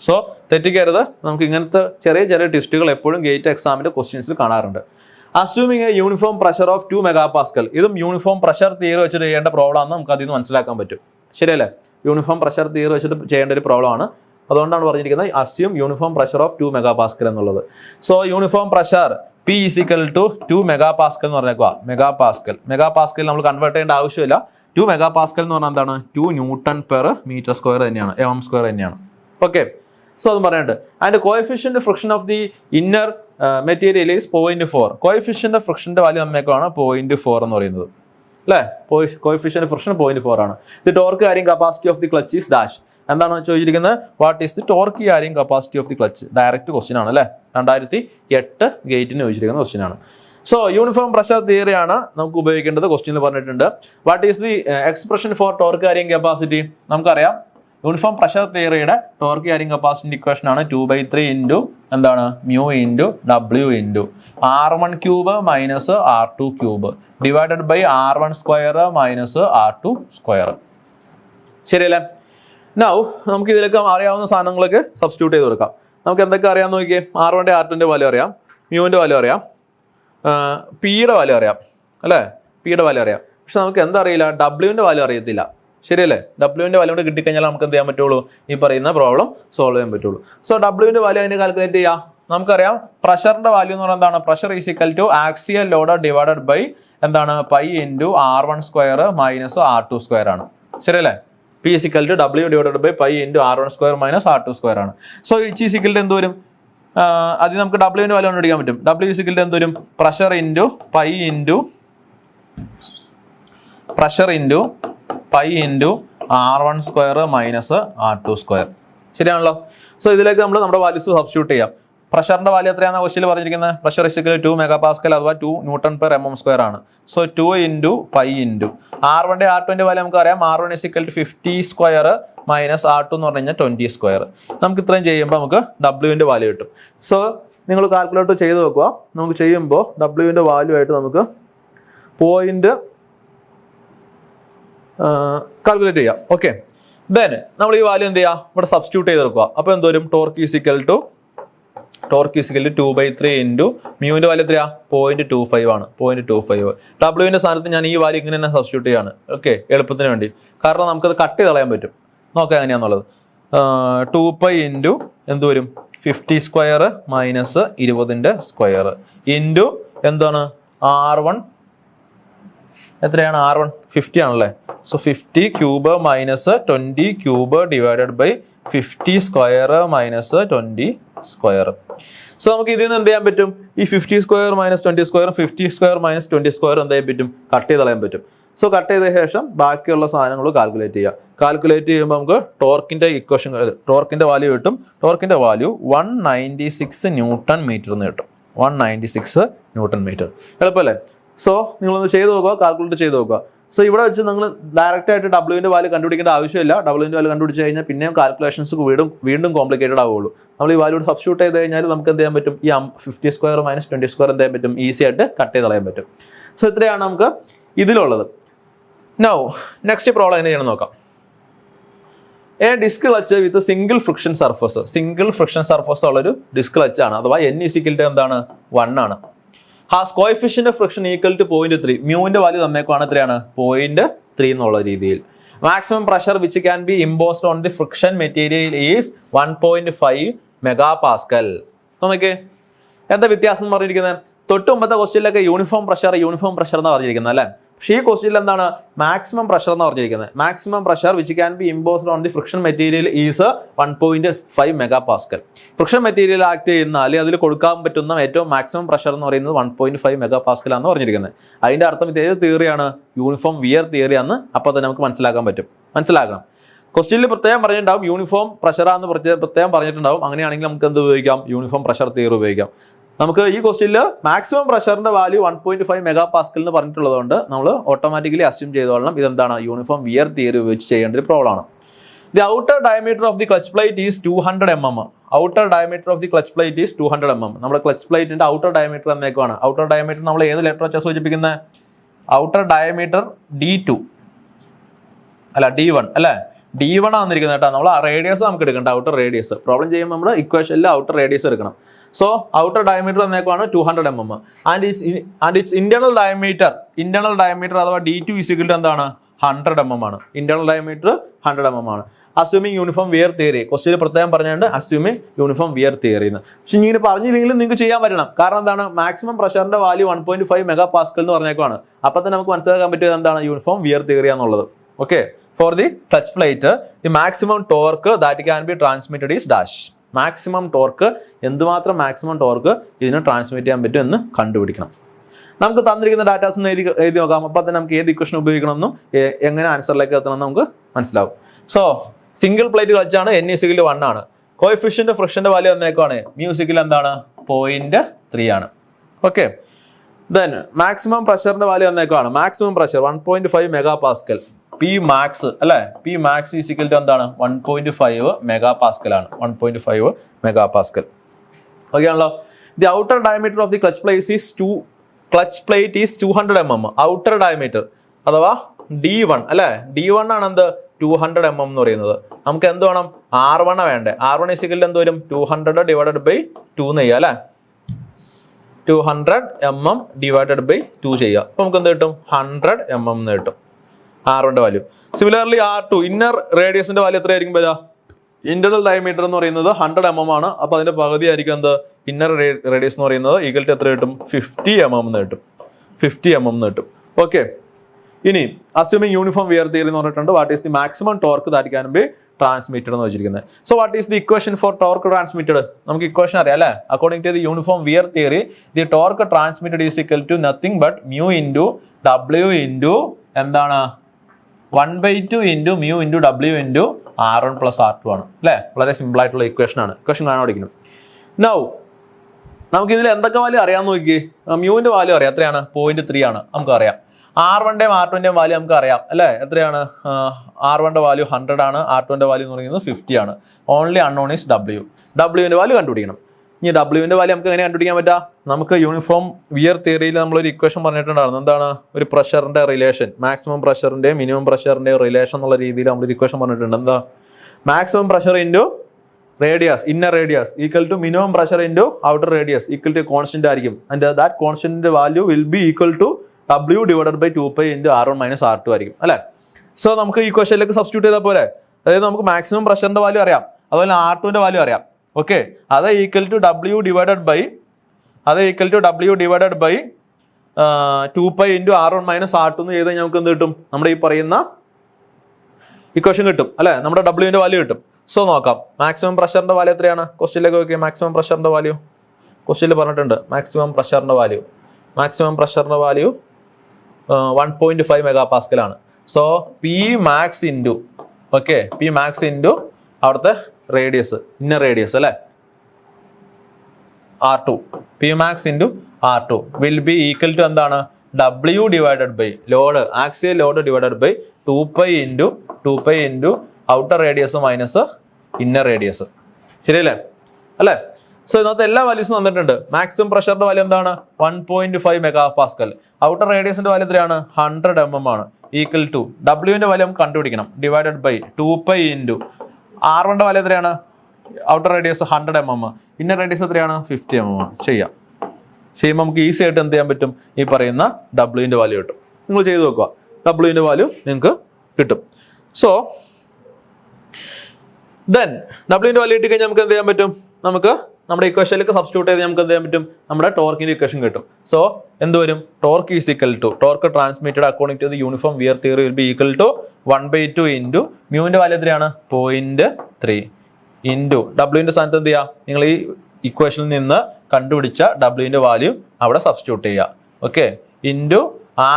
സോ തെറ്റിക്കരുത്. നമുക്ക് ഇങ്ങനത്തെ ചെറിയ ചെറിയ ടെസ്റ്റുകൾ എപ്പോഴും ഗേറ്റ് എക്സാമിന്റെ ക്വസ്റ്റ്യൻസിൽ കാണാറുണ്ട്. Assuming A uniform pressure of 2 MPa. ഇതും യൂണിഫോം പ്രഷർ തിയറി വെച്ചിട്ട് ചെയ്യേണ്ട പ്രോബ്ലം ആണെന്ന് നമുക്ക് അതിൽ നിന്ന് മനസ്സിലാക്കാൻ പറ്റും. ശരിയല്ലേ? യൂണിഫോം പ്രഷർ തിയറി വെച്ചിട്ട് ചെയ്യേണ്ട ഒരു പ്രോബ്ലം ആണ്. അതുകൊണ്ടാണ് പറഞ്ഞിരിക്കുന്നത് assume uniform pressure of 2 MPa എന്നുള്ളത്. So uniform pressure P is equal to 2 MPa എന്ന് പറഞ്ഞേക്കുക. മെഗാപാസ്കൽ നമ്മൾ കൺവേർട്ട് ചെയ്യേണ്ട ആവശ്യമില്ല. 2 MPa എന്ന് പറഞ്ഞാൽ എന്താണ്? 2 Nm/m² തന്നെയാണ്, mm² തന്നെയാണ്. ഓക്കെ, സോ അതും പറഞ്ഞിട്ട്. And coefficient friction of the inner material is 0.4. Coefficient ഫ്രിക്ഷന്റെ വാല്യൂ നമ്മേക്കാണ് 0.4 എന്ന് പറയുന്നത് അല്ലേ? കോഎഫിഷ്യന്റ് ഫ്രിക്ഷൻ 0.4 ആണ്. The torque carrying capacity of the clutch is dash. എന്താണ് ചോദിച്ചിരിക്കുന്നത്? What is the torque carrying capacity of the clutch? Direct question ആണ് അല്ലേ? 2008 ഗേറ്റിന് ചോദിച്ചിരിക്കുന്ന ക്വസ്റ്റ്യൻ ആണ്. സോ യൂണിഫോം പ്രഷർ തിയറി ആണ് നമുക്ക് ഉപയോഗിക്കേണ്ടത്. ക്വസ്റ്റ്യൻ പറഞ്ഞിട്ടുണ്ട്. What is the expression for torque carrying capacity? നമുക്കറിയാം യൂണിഫോം പ്രഷർ തിയറിയുടെ ടോർക്ക് ക്യാരിങ് കപ്പാസിറ്റി ഇക്വേഷൻ ആണ് 2/3 ഇൻറ്റു എന്താണ്? Mu into W into R1 cube minus R2 cube divided by R1 square minus R2 square. ശരിയല്ലേ? Now നമുക്ക് ഇതിലേക്ക് അറിയാവുന്ന സാധനങ്ങളൊക്കെ substitute ചെയ്ത് കൊടുക്കാം. നമുക്ക് എന്തൊക്കെ അറിയാമെന്ന് നോക്കിയേ. R1ന്റെ R2ന്റെ വാല്യൂ അറിയാം, മ്യൂവിൻ്റെ വാല്യൂ അറിയാം, പിയുടെ വാല്യൂ അറിയാം അല്ലേ? പിയുടെ വാല്യൂ അറിയാം. പക്ഷെ നമുക്ക് എന്താ അറിയില്ല? W-ന്റെ വാല്യൂ അറിയത്തില്ല. ശരിയല്ലേ? W-ന്റെ വാല്യൂ കൂടെ കിട്ടിക്കഴിഞ്ഞാൽ നമുക്ക് എന്ത് ചെയ്യാൻ പറ്റുള്ളൂ? ഈ പറയുന്ന പ്രോബ്ലം സോൾവ് ചെയ്യാൻ പറ്റുള്ളൂ. സോ W-ന്റെ വാല്യൂ അതിനെ കാൽക്കുലേറ്റ് ചെയ്യാം. നമുക്കറിയാം പ്രഷറിന്റെ വാല്യൂ എന്ന് പറഞ്ഞാൽ എന്താണ്? Pressure is equal to axial load divided by എന്താണ്? Pi into R1 square minus R2 square ആണ്. ശരിയല്ലേ? P is equal to W divided by pi into R1 square minus R2 square ആണ്. So H is equal to എന്ത് വരും? അത് നമുക്ക് W-ന്റെ value കണ്ടുപിടിക്കാൻ പറ്റും. W is equal to എന്ത് വരും? Pressure into pi into R1 square minus R2 square. ശരിയാണല്ലോ? സോ ഇതിലേക്ക് നമ്മൾ നമ്മുടെ വാല്യൂസ് സബ്സ്റ്റിറ്റ്യൂട്ട് ചെയ്യാം. പ്രഷറിന്റെ വാല്യൂ എത്രയാണ് ക്വസ്റ്റ്യൻ പറഞ്ഞിരിക്കുന്നത്? Pressure is equal to 2 MPa അഥവാ 2 Nm/mm² ആണ്. സോ 2 ഇൻറ്റു പൈ ഇൻറ്റു R1ന്റെ R2ന്റെ വാല്യൂ നമുക്കറിയാം. R1 is equal to 50 square minus R2 എന്ന് പറഞ്ഞു കഴിഞ്ഞാൽ 20 സ്ക്വയർ. നമുക്ക് ഇത്രയും ചെയ്യുമ്പോൾ നമുക്ക് W-ന്റെ വാല്യൂ കിട്ടും. സോ നിങ്ങൾ കാൽക്കുലേറ്റർ ചെയ്ത് നോക്കുക. നമുക്ക് ചെയ്യുമ്പോൾ W-ന്റെ വാല്യൂ ആയിട്ട് നമുക്ക് പോയിന്റ് കാൽക്കുലേറ്റ് ചെയ്യാം. ഓക്കെ, ദെൻ നമ്മൾ ഈ വാല്യൂ എന്ത് ചെയ്യുക, ഇവിടെ സബ്സ്റ്റിറ്റ്യൂട്ട് ചെയ്ത് എടുക്കുക. അപ്പോൾ എന്തോരും, ടോർക്ക് ഈസിക്കൽ ടു 2/3 ഇൻറ്റു മ്യൂവിൻ്റെ വാല്യൂ എത്രയാ, 0.25 ആണ്. 0.25. ഡബ്ല്യൂവിൻ്റെ സ്ഥാനത്ത് ഞാൻ ഈ വാല്യൂ ഇങ്ങനെ തന്നെ സബ്സ്റ്റിറ്റ്യൂട്ട് ചെയ്യാണ്. ഓക്കെ, എളുപ്പത്തിന് വേണ്ടി. കാരണം നമുക്കത് കട്ട് ചെയ്ത് കളയാൻ പറ്റും. നോക്കാം എങ്ങനെയാണെന്നുള്ളത്. 2π ഇൻറ്റു എന്ത് വരും, 50 സ്ക്വയർ മൈനസ് 20ൻ്റെ സ്ക്വയർ ഇൻറ്റു എന്താണ് R1 എത്രയാണ്, R1 50 ആണല്ലേ. So 50 cube minus 20 cube divided by 50 square minus 20 square. So നമുക്ക് ഇതിൽ നിന്ന് എന്ത് ചെയ്യാൻ പറ്റും, ഈ 50 square minus 20 square 50 square minus 20 square എന്ത് ചെയ്യാൻ പറ്റും, കട്ട് ചെയ്ത് കളയാൻ പറ്റും. സോ കട്ട് ചെയ്ത ശേഷം ബാക്കിയുള്ള സാധനങ്ങൾ കാൽക്കുലേറ്റ് ചെയ്യുക. കാൽക്കുലേറ്റ് ചെയ്യുമ്പോൾ നമുക്ക് ടോർക്കിന്റെ ഇക്വേഷൻ, ടോർക്കിന്റെ വാല്യൂ കിട്ടും. ടോർക്കിന്റെ വാല്യൂ 196 ന്യൂട്ടൺ മീറ്റർ എന്ന് കിട്ടും. 196 ന്യൂട്ടൺ മീറ്റർ. എളുപ്പമല്ലേ? സോ നിങ്ങളൊന്ന് ചെയ്ത് നോക്കുക, കാൽക്കുലേറ്റ് ചെയ്ത് നോക്കുക. സോ ഇവിടെ വെച്ച് നിങ്ങൾ ഡയറക്റ്റ് ആയിട്ട് ഡബ്ല്യൂവിന്റെ വാല്യൂ കണ്ടുപിടിക്കേണ്ട ആവശ്യമില്ല. ഡബ്ല്യൂവിന്റെ വാല്യൂ കണ്ടുപിടിച്ച് കഴിഞ്ഞാൽ പിന്നെയും കാൽക്കുലേഷൻസ് വീണ്ടും കോംപ്ലിക്കേറ്റഡ് ആവുള്ളൂ. നമ്മൾ ഈ വാല്യൂ സബ്സ്റ്റിറ്റ്യൂട്ട് ചെയ്ത് കഴിഞ്ഞാൽ നമുക്ക് എന്ത് ചെയ്യാൻ പറ്റും, ഈ 50 സ്ക്വയർ മൈനസ് 20 സ്ക്വയർ എന്ത് ചെയ്യാൻ പറ്റും, ഈസി ആയിട്ട് കട്ട് ചെയ്ത് കളയാൻ പറ്റും. സോ ഇത്രയാണ് നമുക്ക് ഇതിലുള്ളത്. നൗ നെക്സ്റ്റ് പ്രോബ്ലം എങ്ങനെ ചെയ്യണം നോക്കാം. A disc clutch with single friction surface. Single friction surface ഉള്ളൊരു ഡിസ്ക് ക്ലച്ച് ആണ്. അഥവാ n = എന്താണ്, 1 ആണ്. Has coefficient of friction equal to 0.3. മ്യൂവിന്റെ വാല്യൂ തന്നേക്കാണ് എത്രയാണ്, 0.3 എന്നുള്ള രീതിയിൽ. Maximum pressure which can be imposed on the friction material is 1.5 MPa. നോക്കേ എന്താ വ്യത്യാസം എന്ന് പറഞ്ഞിരിക്കുന്നത്. തൊട്ട് മുമ്പത്തെ ക്വസ്റ്റ്യനിലൊക്കെ യൂണിഫോം പ്രഷർ എന്ന് പറഞ്ഞിരിക്കുന്നത് അല്ലേ. പക്ഷേ ഈ ക്വസ്റ്റ്യനിൽ എന്താണ്, മാക്സിമം പ്രഷർ എന്ന് പറഞ്ഞിരിക്കുന്നത്. Maximum pressure which can be imposed on the friction material is 1.5 MPa. Friction material act ചെയ്യുന്നാൽ അതിൽ കൊടുക്കാൻ പറ്റുന്ന ഏറ്റവും മാക്സിമം പ്രഷർ എന്ന് പറയുന്നത് 1.5 MPa ആണെന്ന് പറഞ്ഞിരിക്കുന്നത്. അതിന്റെ അർത്ഥം ഇത് ഏത് തിയറിയാണ്, യൂണിഫോം വിയർ തിയറി ആണെന്ന് അപ്പോൾ തന്നെ നമുക്ക് മനസ്സിലാക്കണം. ക്വസ്റ്റ്യനിൽ പ്രത്യേകം പറഞ്ഞിട്ടുണ്ടാവും യൂണിഫോം പ്രഷറാന്ന് പ്രത്യേകം പറഞ്ഞിട്ടുണ്ടാവും. അങ്ങനെയാണെങ്കിൽ നമുക്ക് എന്ത് ഉപയോഗിക്കാം, യൂണിഫോം പ്രഷർ തിയറി ഉപയോഗിക്കാം. നമുക്ക് ഈ ക്വസ്റ്റ്യനിൽ മാക്സിമം പ്രഷറിന്റെ വാല്യൂ 1.5 MPa എന്ന് പറഞ്ഞിട്ടുള്ളതുകൊണ്ട് നമ്മൾ ഓട്ടോമാറ്റിക്കലി അസ്യൂം ചെയ്തോളണം ഇതെന്താണ്, യൂണിഫോം വിയർ തിയറി ഉപയോഗിച്ച് ചെയ്യേണ്ട ഒരു പ്രോബ്ലം ആണ്. The outer diameter of the clutch plate is 200 mm. Outer diameter of the clutch plate is 200 mm. നമ്മുടെ ക്ലച്ച് പ്ലേറ്റിന്റെ ഔട്ടർ ഡയമീറ്റർ എന്നേക്കാണ്. ഔട്ടർ ഡയമീറ്റർ നമ്മൾ ഏത് ലെറ്റർ വെച്ചാൽ സൂചിപ്പിക്കുന്നത്, ഔട്ടർ ഡയമീറ്റർ D2 അല്ല D1 അല്ലേ. D1 ആണെന്നിരിക്കുന്നത് കേട്ടോ. നമ്മൾ റേഡിയസ് നമുക്ക് എടുക്കണ്ട, ഔട്ടർ റേഡിയസ്. പ്രോബ്ലം ചെയ്യുമ്പോൾ നമ്മൾ ഇക്വേഷനിൽ ഔട്ടർ റേഡിയസ് എടുക്കണം. സോ ഔട്ടർ ഡയമീറ്റർ എന്നേക്കാണ് 200 mm. And it's internal diameter അഥവാ D2 = എന്താണ്, 100 mm ആണ്. ഇന്റേണൽ ഡയമീറ്റർ 100 mm ആണ്. Assuming uniform wear theory. Question പ്രത്യേകം പറഞ്ഞുകൊണ്ട് അസ്യൂമിങ് യൂണിഫോം വിയർ തിയറി എന്ന്. പക്ഷെ ഇങ്ങനെ പറഞ്ഞില്ലെങ്കിലും നിങ്ങൾക്ക് ചെയ്യാൻ പറ്റണം. കാരണം എന്താണ്, മാക്സിമം പ്രഷറിന്റെ വാല്യൂ 1.5 MPa എന്ന് പറഞ്ഞേക്കാണ്. അപ്പൊ തന്നെ നമുക്ക് മനസ്സിലാക്കാൻ പറ്റിയത് എന്താണ്, യൂണിഫോം വിയർ തിയറി എന്നുള്ളത്. Okay, for the clutch plate the maximum torque that can be transmitted is dash. Maximum torque, എന്തുമാത്രം മാക്സിമം ടോർക്ക് ഇതിന് ട്രാൻസ്മിറ്റ് ചെയ്യാൻ പറ്റും എന്ന് കണ്ടുപിടിക്കണം. നമുക്ക് തന്നിരിക്കുന്ന ഡാറ്റാസ് ഒന്ന് എഴുതി നോക്കാം. അപ്പോൾ തന്നെ നമുക്ക് ഏത് ഇക്വേഷൻ ഉപയോഗിക്കണമെന്നും എങ്ങനെ ആൻസറിലേക്ക് എത്തണമെന്ന് നമുക്ക് മനസ്സിലാവും. സോ സിംഗിൾ പ്ലേറ്റ് ക്ലച്ചാണ്, n = 1 ആണ്. കോഎഫിഷ്യന്റ് ഫ്രിക്ഷന്റെ വാല്യൂ എന്നേക്കാണ്, മ്യൂസിക്കിൽ എന്താണ്, 0.3 ആണ്. ഓക്കെ, ദെൻ മാക്സിമം പ്രഷറിന്റെ വാല്യൂ എന്നേക്കാണ്. Maximum pressure 1.5 MPa. P max അല്ലേ, P max = എന്താണ്, 1.5 MPa ആണ്. 1.5 MPa. ഓക്കെ ആണല്ലോ. The outer diameter of the clutch plate is 200 mm. Outer diameter അഥവാ D1 അല്ലേ. D1 ആണ് എന്ത്, 200 mm എന്ന് പറയുന്നത്. നമുക്ക് എന്ത് വേണം, R1 വേണ്ടേ. R1 = എന്ത് വരും, 200 ഡിവൈഡഡ് ബൈ 2 എന്ന് ചെയ്യുക അല്ലേ. 200 mm ഡിവൈഡഡ് ബൈ 2 ചെയ്യുക. അപ്പൊ നമുക്ക് എന്ത് കിട്ടും, 100 mm എന്ന് കിട്ടും R1 value. Similarly R2 inner റേഡിയസിന്റെ വാല്യൂ എത്രയായിരിക്കും വരിക, ഇന്റർണൽ ഡയമീറ്റർ എന്ന് പറയുന്നത് 100 mm ആണ്. അപ്പൊ അതിന്റെ പകുതി ആയിരിക്കും എന്ത്, ഇന്നർ റേഡിയസ് എന്ന് പറയുന്നത്. ഈക്വൽ ടു എത്ര കിട്ടും, 50 mm എന്ന് കിട്ടും. 50 mm എന്ന് കിട്ടും. ഓക്കെ, ഇനി അസ്യൂമിങ് യൂണിഫോം വിയർ തിയറി എന്ന് പറഞ്ഞിട്ടുണ്ട്. What is the maximum torque that can be transmitted എന്ന് വെച്ചിരിക്കുന്നത്. So what is the equation for torque transmitted, നമുക്ക് ഇക്വേഷൻ അറിയാം അല്ലേ. According to the uniform wear theory the torque transmitted is equal to nothing but mu into W into എന്താണ്, 1/2 into mu into W into R1 + R2 ആണ് അല്ലേ. വളരെ simple ആയിട്ടുള്ള equation ആണ്. Equation കാണാൻ പഠിക്കണം. നൗ നമുക്ക് ഇതിൽ എന്തൊക്കെ വാല്യൂ അറിയാമെന്ന് നോക്കി. മ്യൂവിന്റെ വാല്യൂ അറിയാം, എത്രയാണ്, 0.3 ആണ്. നമുക്കറിയാം. R1ന്റെയും R2ന്റെയും വാല്യൂ നമുക്ക് അറിയാം അല്ലേ. എത്രയാണ്, R1ന്റെ വാല്യൂ 100 ആണ്, R2ന്റെ വാല്യൂ എന്ന് പറയുന്നത് 50 ആണ്. Only unknown is W. Wന്റെ വാല്യൂ കണ്ടുപിടിക്കണം. ഇനി ഡബ്ല്യുവിന്റെ വാല്യൂ നമുക്ക് എങ്ങനെ കണ്ടുപിടിക്കാൻ പറ്റാ? നമുക്ക് യൂണിഫോം വിയർ തിയറിയിൽ നമ്മളൊരു ഇക്വേഷൻ പറഞ്ഞിട്ടുണ്ടായിരുന്നു. എന്താണ്? ഒരു പ്രഷറിന്റെ റിലേഷൻ, മാക്സിമം പ്രഷറിന്റെ മിനിമം പ്രഷറിന്റെ റിലേഷൻ എന്നുള്ള രീതിയിൽ നമ്മളൊരു ഇക്വേഷൻ പറഞ്ഞിട്ടുണ്ട്. എന്താ? Maximum pressure into radius, inner radius equal to minimum pressure into outer radius equal to constant ആയിരിക്കും. And that constant value will be equal to W divided by 2π into R1 minus R2 ആയിരിക്കും അല്ലെ? So നമുക്ക് ഈ ക്വസ്റ്റനിലേക്ക് substitute ചെയ്താൽ പോലെ, അതായത് നമുക്ക് maximum പ്രഷറിന്റെ വാല്യൂ അറിയാം, അതുപോലെ R2ന്റെ വാല്യൂ അറിയാം. ഓക്കെ, അത് equal to W divided by 2π into R1 minus R2 എന്ന് ചെയ്താൽ നമുക്ക് എന്ത് കിട്ടും? നമ്മുടെ ഈ പറയുന്ന ഇക്വേഷൻ കിട്ടും അല്ലെ? നമ്മുടെ ഡബ്ല്യുവിന്റെ വാല്യൂ കിട്ടും. സോ നോക്കാം, മാക്സിമം പ്രഷറിന്റെ വാല്യൂ എത്രയാണ്? ക്വസ്റ്റ്യനിലേക്ക് നോക്കിയാൽ മാക്സിമം പ്രഷറിന്റെ വാല്യൂ ക്വസ്റ്റ്യനിൽ പറഞ്ഞിട്ടുണ്ട്. മാക്സിമം പ്രഷറിന്റെ വാല്യൂ 1.5 MPa ആണ്. സോ P max ഇൻറ്റു അവിടുത്തെ റേഡിയസ്, ഇന്നർ റേഡിയസ് അല്ലെ, R2, P max into R2 will be equal to എന്താണ്? W divided by load, axial load divided by 2π into outer radius minus inner radius. ശരിയല്ലേ അല്ലേ? So ഇതിനകത്ത് എല്ലാ വാല്യൂസും തന്നിട്ടുണ്ട്. Maximum പ്രഷറിന്റെ value എന്താണ്? 1.5 MPa. ഔട്ടർ റേഡിയസിന്റെ വാല്യൂ എത്രയാണ്? 100 mm ആണ്. ഈക്വൽ ടു ഡബ്ല്യുവിന്റെ വാല്യൂ നമുക്ക് കണ്ടുപിടിക്കണം. ഡിവൈഡഡ് ബൈ 2π ഇൻറ്റു R1ന്റെ വാല്യൂ എത്രയാണ്? Outer radius 100 mm, inner radius എത്രയാണ്? 50 mm. ചെയ്യുമ്പോൾ നമുക്ക് ഈസി ആയിട്ട് എന്ത് ചെയ്യാൻ പറ്റും? ഈ പറയുന്ന ഡബ്ല്യുവിന്റെ വാല്യൂ കിട്ടും. നിങ്ങൾ ചെയ്ത് നോക്കുക, ഡബ്ല്യുവിന്റെ വാല്യൂ നിങ്ങൾക്ക് കിട്ടും. സോ ദെൻ ഡബ്ല്യുവിന്റെ വാല്യൂ കിട്ടി കഴിഞ്ഞാൽ നമുക്ക് എന്ത് ചെയ്യാൻ പറ്റും? നമുക്ക് നമ്മുടെ ഇക്വേഷനിലേക്ക് സബ്സ്റ്റിറ്റ്യൂട്ട് ചെയ്ത് നമുക്ക് എന്ത് ചെയ്യാൻ പറ്റും? നമ്മുടെ ടോർക്കിന്റെ ഇക്വേഷൻ കിട്ടും. സോ എന്ത് വരും? Torque is equal to torque transmitted according to the uniform wear theory will be equal to 1/2 into മ്യൂവിന്റെ വാല്യൂ എത്രയാണ്? 0.3 ഇൻറ്റു ഡബ്ല്യുവിന്റെ സ്ഥാനത്ത് എന്ത് ചെയ്യുക? നിങ്ങൾ ഈ ഇക്വേഷനിൽ നിന്ന് കണ്ടുപിടിച്ച ഡബ്ല്യുവിന്റെ വാല്യൂ അവിടെ സബ്സ്റ്റിറ്റ്യൂട്ട് ചെയ്യുക. Okay, into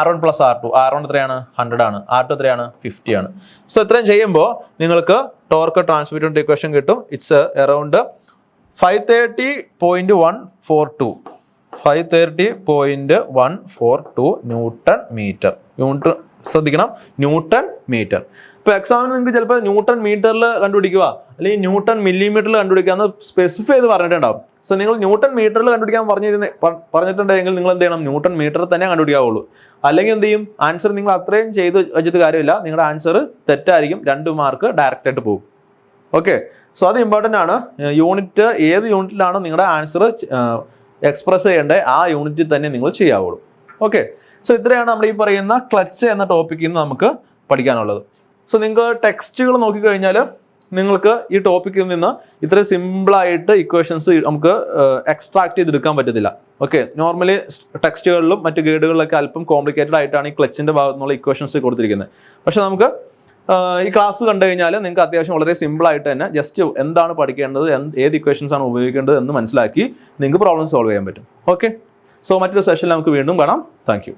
R1 plus R2. R1 എത്രയാണ്? 100 ആണ്. R2 എത്രയാണ്? 50 ആണ്. സോ ഇത്രയും ചെയ്യുമ്പോൾ നിങ്ങൾക്ക് ടോർക്ക് ട്രാൻസ്മിറ്റഡ് ഇക്വേഷൻ കിട്ടും. It's around 530.142 newton metre. ശ്രദ്ധിക്കണം, ന്യൂട്ടൺ മീറ്റർ. ഇപ്പൊ എക്സാമിന് നിങ്ങൾക്ക് ചിലപ്പോൾ ന്യൂട്ടൺ മീറ്ററിൽ കണ്ടുപിടിക്കുക അല്ലെങ്കിൽ ന്യൂട്ടൺ മില്ലിമീറ്ററിൽ കണ്ടുപിടിക്കുക എന്ന് സ്പെസിഫൈ ചെയ്ത് പറഞ്ഞിട്ടുണ്ടാവും. സോ നിങ്ങൾ ന്യൂട്ടൺ മീറ്ററിൽ കണ്ടുപിടിക്കാൻ പറഞ്ഞിട്ടുണ്ടെങ്കിൽ നിങ്ങൾ എന്ത് ചെയ്യണം? ന്യൂട്ടൺ മീറ്ററിൽ തന്നെ കണ്ടുപിടിക്കാവുള്ളൂ. അല്ലെങ്കിൽ എന്ത് ചെയ്യും? ആൻസർ നിങ്ങൾ അത്രയും ചെയ്ത് വെച്ചിട്ട് കാര്യമില്ല, നിങ്ങളുടെ ആൻസർ തെറ്റായിരിക്കും, 2 മാർക്ക് ഡയറക്റ്റ് ആയിട്ട് പോകും. ഓക്കെ, സോ അത് ഇമ്പോർട്ടൻ്റ് ആണ്. യൂണിറ്റ് ഏത് യൂണിറ്റിലാണോ നിങ്ങളുടെ ആൻസർ എക്സ്പ്രസ് ചെയ്യേണ്ടത് ആ യൂണിറ്റിൽ തന്നെ നിങ്ങൾ ചെയ്യാവുള്ളൂ. ഓക്കെ, സോ ഇത്രയാണ് നമ്മൾ ഈ പറയുന്ന ക്ലച്ച് എന്ന ടോപ്പിക്കിൽ നിന്ന് നമുക്ക് പഠിക്കാനുള്ളത്. സോ നിങ്ങൾക്ക് ടെക്സ്റ്റുകൾ നോക്കിക്കഴിഞ്ഞാൽ നിങ്ങൾക്ക് ഈ ടോപ്പിക്കിൽ നിന്ന് ഇത്ര സിമ്പിളായിട്ട് ഇക്വേഷൻസ് നമുക്ക് എക്സ്ട്രാക്ട് ചെയ്തെടുക്കാൻ പറ്റത്തില്ല. ഓക്കെ, നോർമലി ടെക്സ്റ്റുകളിലും മറ്റു ഗൈഡുകളിലൊക്കെ അല്പം കോംപ്ലിക്കേറ്റഡ് ആയിട്ടാണ് ഈ ക്ലച്ചിന്റെ ഭാഗത്തു നിന്നുള്ള ഇക്വേഷൻസ് കൊടുത്തിരിക്കുന്നത്. പക്ഷെ നമുക്ക് ഈ ക്ലാസ് കണ്ടു കഴിഞ്ഞാൽ നിങ്ങൾക്ക് അത്യാവശ്യം വളരെ സിമ്പിൾ ആയിട്ട് തന്നെ ജസ്റ്റ് എന്താണ് പഠിക്കേണ്ടത്, ഏത് ഇക്വേഷൻസ് ആണ് ഉപയോഗിക്കേണ്ടത് എന്ന് മനസ്സിലാക്കി നിങ്ങൾക്ക് പ്രോബ്ലം സോൾവ് ചെയ്യാൻ പറ്റും. ഓക്കെ, സോ മറ്റൊരു സെഷനിൽ നമുക്ക് വീണ്ടും കാണാം. Thank you.